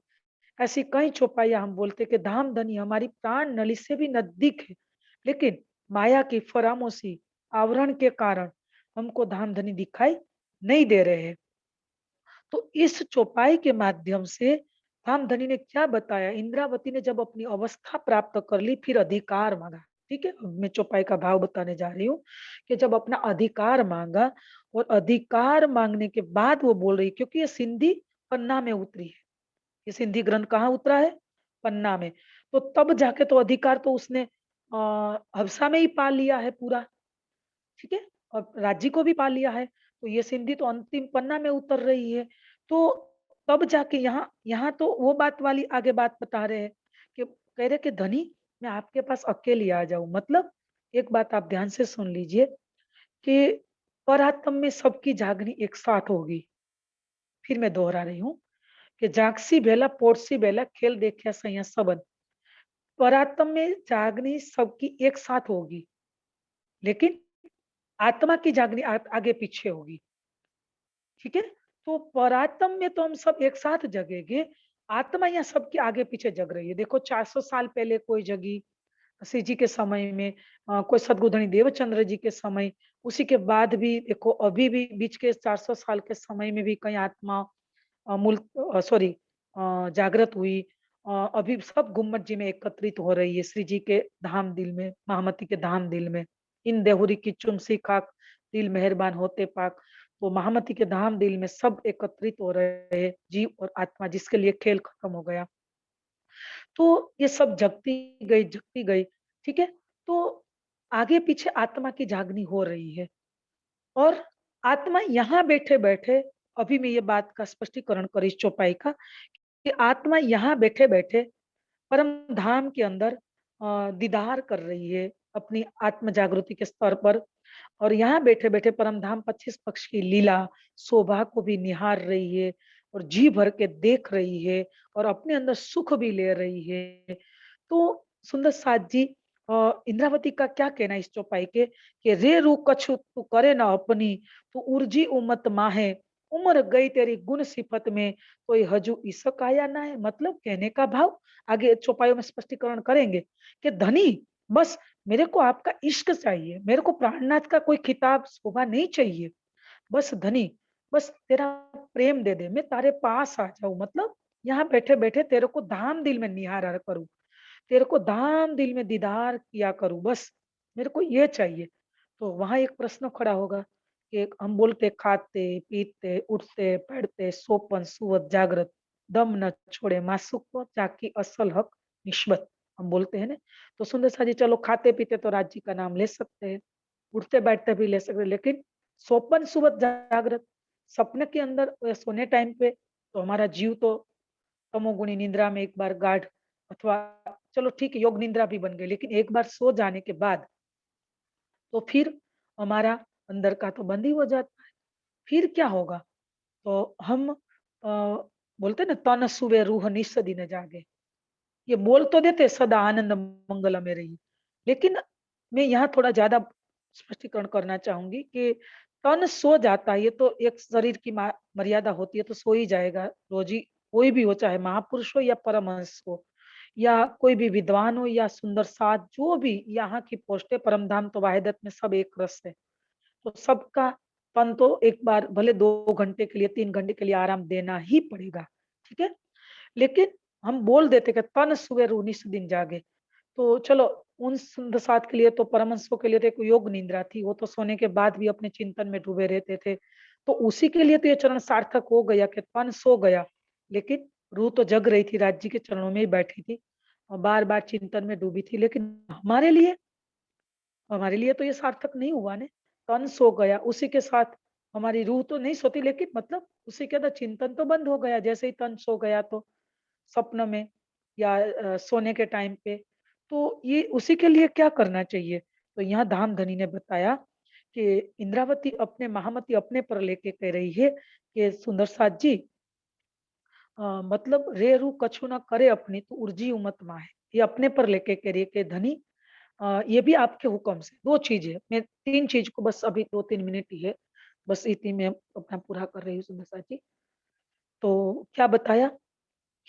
ऐसी कई चौपाइयाँ हम बोलते कि धामधनी हमारी प्राण नली से भी नजदीक है, लेकिन माया की फरामोशी आवरण के कारण हमको धामधनी दिखाई नहीं दे रहे हैं। तो इस चौपाई के माध्यम से धामधनी ने क्या बताया, इंद्रावती ने जब अपनी अवस्था प्राप्त कर ली फिर अधिकार मांगा। ठीक है, अब मैं चौपाई का भाव बताने जा रही हूँ कि जब अपना अधिकार मांगा और अधिकार मांगने के बाद वो बोल रही, क्योंकि ये सिंधी पन्ना में उतरी है, ये सिंधी ग्रंथ कहाँ उतरा है? पन्ना में। तो तब जाके तो अधिकार तो उसने हबसा में ही पा लिया है पूरा, ठीक है? और राज्य को भी पा लिया है। तो ये सिंधी तो अंतिम पन्ना में उतर रही है। तो तब जाके यहाँ यहाँ तो वो बात वाली आगे बात बता रहे हैं कि कह रहे कि धनी मैं आपके पास अकेली आ जाऊँ। मतलब एक बात आप ध्यान से सुन लीजिए कि परात्म में सबकी जागनी एक साथ होगी। फिर मैं दोहरा रही हूँ कि जागसी बेला पोटसी बेला खेल देख्या सैया सबन। परात्म में जागनी सबकी एक साथ होगी, लेकिन आत्मा की जागनी आगे पीछे होगी। ठीक है? तो परात्म में तो हम सब एक साथ जगेंगे, आत्मा यहाँ सबके आगे पीछे जग रही है। देखो 400 साल पहले कोई जगी श्री जी के समय में, कोई सद्गुणधनी देवचंद्र जी के समय, उसी के बाद भी देखो अभी भी बीच के 400 साल के समय में भी कई आत्मा सॉरी जागृत हुई। अभी सब गुम्मट जी में एकत्रित हो रही है श्री जी के धाम दिल में, महामती के धाम दिल में। इन देहुरी की चुमसी खाक दिल मेहरबान होते पाक। तो महामती के धाम दिल में सब एकत्रित हो रहे हैं, जीव और आत्मा, जिसके लिए खेल खत्म हो गया। तो ये सब जगती गई, ठीक है? तो आगे पीछे आत्मा की जागनी हो रही है। और आत्मा यहाँ बैठे-बैठे, अभी मैं ये बात का स्पष्टीकरण करी इस चौपाई का, कि आत्मा यहाँ बैठे-बैठे परम धाम के अंदर दीदार कर रही है अपनी आत्म जागृति के स्तर पर। और यहाँ बैठे-बैठे परम धाम 25 पक्ष की लीला, शोभा को भी निहार रही है और जी भर के देख रही है और अपने अंदर सुख भी ले रही है। तो सुंदर साथ जी इंद्रावती का क्या कहना है इस चौपाई के कि रे रू कछु तू करे ना अपनी, तू उर्जी उमत माहे, उम्र गई तेरी गुण सिफत में, कोई हजू ईसक आया ना है। मतलब कहने का भाव आगे चौपाइयों में स्पष्टीकरण करेंगे कि धनी बस मेरे को आपका इश्क चाहिए, मेरे को प्राणनाथ का कोई खिताब शोभा नहीं चाहिए। बस धनी, बस तेरा प्रेम दे दे, मैं तारे पास आ जाऊं। मतलब यहाँ बैठे बैठे तेरे को धाम दिल में निहारा करूं, तेरे को धाम दिल में दीदार किया करूं, बस मेरे को ये चाहिए। तो वहां एक प्रश्न खड़ा होगा कि हम बोलते खाते, पीते, उठते, बैठते, सोपन, सुवत, जागृत, दम न छोड़े मासुक को जाकी असल हक निस्बत, हम बोलते हैं ना। तो सुंदर सा जी चलो खाते पीते तो राज्य का नाम ले सकते हैं, उठते बैठते भी ले सकते हैं, लेकिन सोपन सुबह जागृत, सपने के अंदर सोने टाइम पे तो हमारा जीव तो तमोगुणी निंद्रा में एक बार गाढ़, अथवा चलो ठीक है योग निंद्रा भी बन गई, लेकिन एक बार सो जाने के बाद तो फिर हमारा अंदर का तो बंद ही हो जाता है। फिर क्या होगा? तो हम बोलते हैं ना, तन सुवे रूह निस दिन जागे। ये बोल तो देते सदा आनंद मंगल में रही, लेकिन मैं यहाँ थोड़ा ज्यादा स्पष्टीकरण करना चाहूंगी कि तन सो जाता है, ये तो एक शरीर की मर्यादा होती है, तो सो ही जाएगा रोज ही, कोई भी हो, चाहे महापुरुष हो या परमहंस हो या कोई भी विद्वान हो या सुंदर साध, जो भी यहाँ की पोस्टे परम धाम तो वाहिदत में सब एक रस है। तो सबका तन तो एक बार भले 2 घंटे के लिए 3 घंटे के लिए आराम देना ही पड़ेगा, ठीक है। लेकिन हम बोल देते कि तन सुबह रूह निस दिन जागे, तो चलो उन साथ के लिए तो परमहंसों के लिए तो एक योग निंद्रा थी, वो तो सोने के बाद भी अपने चिंतन में डूबे रहते थे। तो उसी के लिए तो ये चरण सार्थक हो गया कि तन सो गया, लेकिन रूह तो जग रही थी, राज्य के चरणों में ही बैठी थी और बार बार चिंतन में डूबी थी। लेकिन हमारे लिए तो ये सार्थक नहीं हुआ ने। तन सो गया, उसी के साथ हमारी रूह तो नहीं सोती, लेकिन मतलब उसी के अंदर चिंतन तो बंद हो गया जैसे ही तन सो गया, तो सपनों में या सोने के टाइम पे। तो ये उसी के लिए क्या करना चाहिए? तो यहाँ धामधनी ने बताया कि इंद्रावती अपने महामती अपने पर लेके कह रही है कि सुंदर साथ जी, मतलब रे रू कछु ना करे अपनी तो उर्जी उमत माहे, ये अपने पर लेके कह रही है कि धनी, ये भी आपके हुक्म से। दो चीज है, मैं तीन चीज को बस अभी 2-3 मिनट ही है, बस इतनी मैं अपना पूरा कर रही हूँ सुंदर साथ जी। तो क्या बताया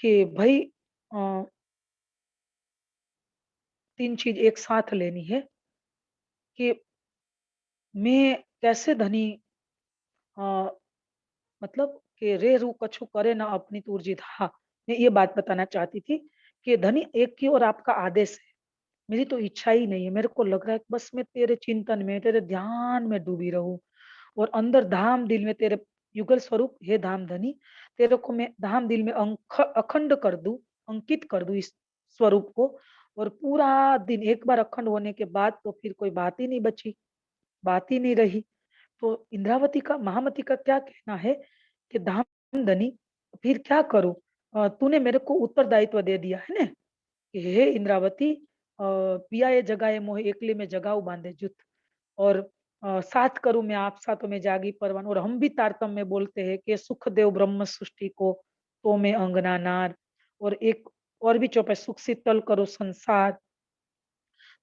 कि भाई अ, तीन चीज एक साथ लेनी है कि मैं कैसे धनी, अ, मतलब कि रे रू कछु करे ना अपनी तुरजी धा। मैं ये बात बताना चाहती थी कि धनी एक की और आपका आदेश है, मेरी तो इच्छा ही नहीं है, मेरे को लग रहा है कि बस मैं तेरे चिंतन में तेरे ध्यान में डूबी रहूं और अंदर धाम दिल में तेरे युगल स्वरूप हे धाम धनी, तेरे को मैं धाम दिल में अखंड कर दूं, अंकित कर दूं इस स्वरूप को। और पूरा दिन एक बार अखंड होने के बाद तो फिर कोई बात ही नहीं बची, बात ही नहीं रही। तो इंद्रावती का महामती का क्या कहना है कि धामधनी फिर क्या करूं? तूने मेरे को उत्तरदायित्व दे दिया है ना कि हे इंद्रावती, पियाए जगाए मोह एकले में जगाऊ बांधे जुत, और साथ करूं मैं आप साथों में जागी परवान। और हम भी तारतम्य में बोलते हैं कि सुख देव ब्रह्म सृष्टि को तो में अंगना नार, और एक और भी चौपाई सुख शीतल करो संसार।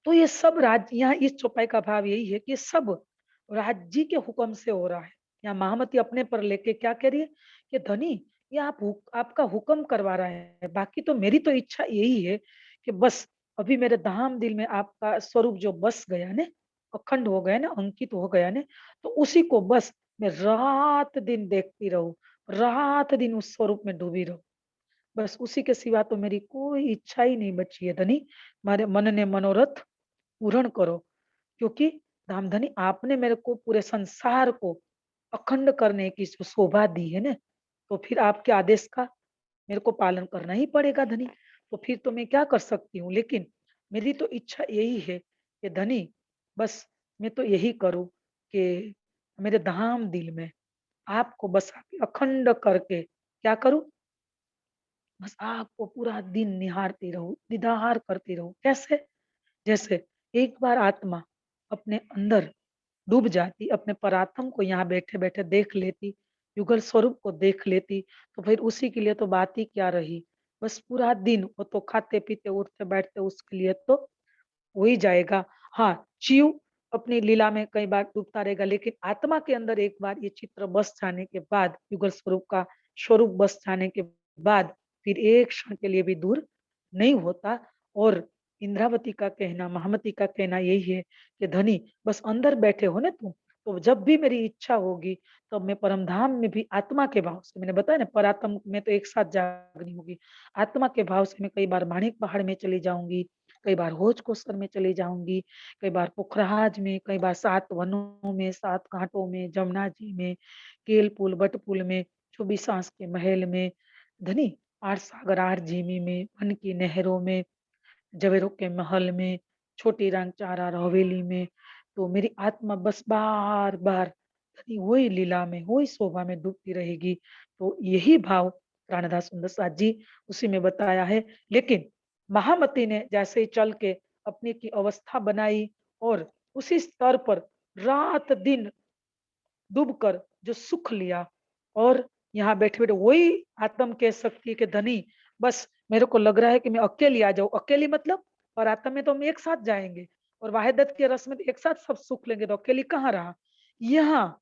तो ये सब राज्य, यहाँ इस चौपाई का भाव यही है कि सब राज्य के हुक्म से हो रहा है। यहाँ महामती अपने पर लेके क्या कह रही है कि धनी, ये आपका हुक्म करवा रहा है, बाकी तो मेरी तो इच्छा यही है कि बस अभी मेरे धाम दिल में आपका स्वरूप जो बस गया ने, अखंड हो गया ना, अंकित हो गया ने, तो उसी को बस मैं रात दिन देखती रहूं, रात दिन उस स्वरूप में डूबी रहूं। बस उसी के सिवा तो मेरी कोई इच्छा ही नहीं बची है धनी, मारे मन ने मनोरथ पूर्ण करो। क्योंकि धामधनी आपने मेरे को पूरे संसार को अखंड करने की जो शोभा दी है ना, तो फिर आपके आदेश का मेरे को पालन करना ही पड़ेगा धनी। तो फिर तो मैं क्या कर सकती हूँ? लेकिन मेरी तो इच्छा यही है कि धनी, बस मैं तो यही करूँ कि मेरे धाम दिल में आपको बस अखंड करके क्या करूँ, बस आपको पूरा दिन निहारती रहूं, दीदार करती रहूं। कैसे? जैसे एक बार आत्मा अपने अंदर डूब जाती, अपने परात्म को यहाँ बैठे बैठे देख लेती, युगल स्वरूप को देख लेती, तो फिर उसी के लिए तो बात ही क्या रही। बस पूरा दिन वो तो खाते पीते उठते बैठते उसके लिए तो हो ही जाएगा। हाँ, जीव अपनी लीला में कई बार डूबता रहेगा, लेकिन आत्मा के अंदर एक बार ये चित्र बस जाने के बाद, युगल स्वरूप का स्वरूप बस जाने के बाद फिर एक क्षण के लिए भी दूर नहीं होता। और इंद्रावती का कहना, महामती का कहना यही है कि धनी, बस अंदर बैठे हो ना तुम, तो जब भी मेरी इच्छा होगी तब मैं परम धाम में भी आत्मा के भाव से, मैंने बताया ना परात्म में तो एक साथ जागनी होगी, आत्मा के भाव से मैं कई बार माणिक पहाड़ में चली जाऊंगी, कई बार होच-कोसर में चली जाऊँगी, कई बार पोखराज में, कई बार 7 वनों में, 7 घाटों में, जमुना जी में, केलपुल, बटपुल में, चौबीसास के महल में, धनी आठ सागर आठ झीमी में, वन की नहरों में, जवेरों के महल में, छोटी रंगचारा हवेली में, तो मेरी आत्मा बस बार-बार धनी वही लीला में, वही शोभा में डूबती रहेगी। तो यही भाव प्राणदास सुंदर साथ जी उसी में बताया है। लेकिन महामती ने जैसे ही चल के अपने की अवस्था बनाई और उसी स्तर पर रात-दिन डूबकर जो सुख लिया और यहाँ बैठे-बैठे वही आत्म कह सकती है कि धनी बस मेरे को लग रहा है कि मैं अकेली आ जाऊँ। अकेली मतलब और आत्म में तो हम एक साथ जाएँगे और वाहिदत के रस में तो एक साथ सब सुख लेंगे तो अकेली कहाँ रहा। यहाँ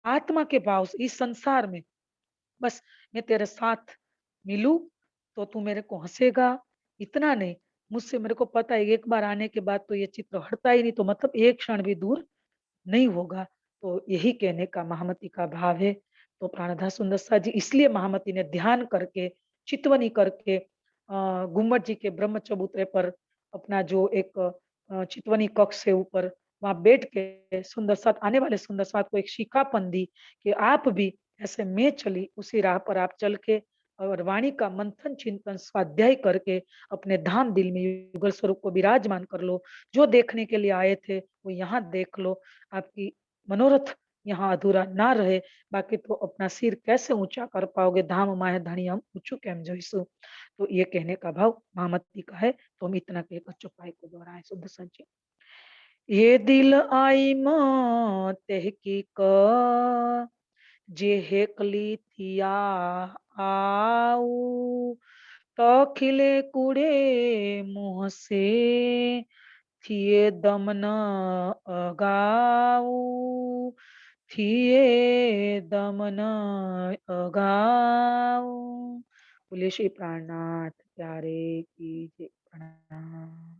आत्मा के भाव से इस संसार में बस मैं तेरे साथ मिलूँ तो तू मेरे को हँसेगा, इतना नहीं मुझसे मेरे को पता है एक बार आने के बाद तो ये चित्र हटता ही नहीं तो मतलब एक क्षण भी दूर नहीं होगा। तो यही कहने का महामती का भाव है। तो प्राणदास सुंदर सा जी इसलिए महामती ने ध्यान करके, चितवनी करके गुम्बद जी के ब्रह्म चबूतरे पर अपना जो एक चितवनी कक्ष है ऊपर, वहाँ बैठ के सुंदर साथ आने वाले सुंदर साथ को एक शिखापन दी कि आप भी ऐसे मैं चली उसी राह पर आप चल के और वाणी का मंथन, चिंतन, स्वाध्याय करके अपने धाम दिल में युगल स्वरूप को विराजमान कर लो। जो देखने के लिए आए थे, वो यहाँ देख लो। आपकी मनोरथ यहाँ अधूरा ना रहे, बाकी तो अपना सिर कैसे ऊँचा कर पाओगे, धाम माहे धणी हम ऊँचू केम जोईसु। तो ये कहने का भाव महामती का है, तो हम इतना कहकर चौपाई को दोहराएँ शुद्ध संचय। ये दिल आई मोह की क जे हेकली थिया आऊ तो खिले कूड़े मुँह से थिए दम न अगाऊ थिए दम न अगाऊ। बोले श्री प्राणनाथ प्यारे की जय। प्रणाम।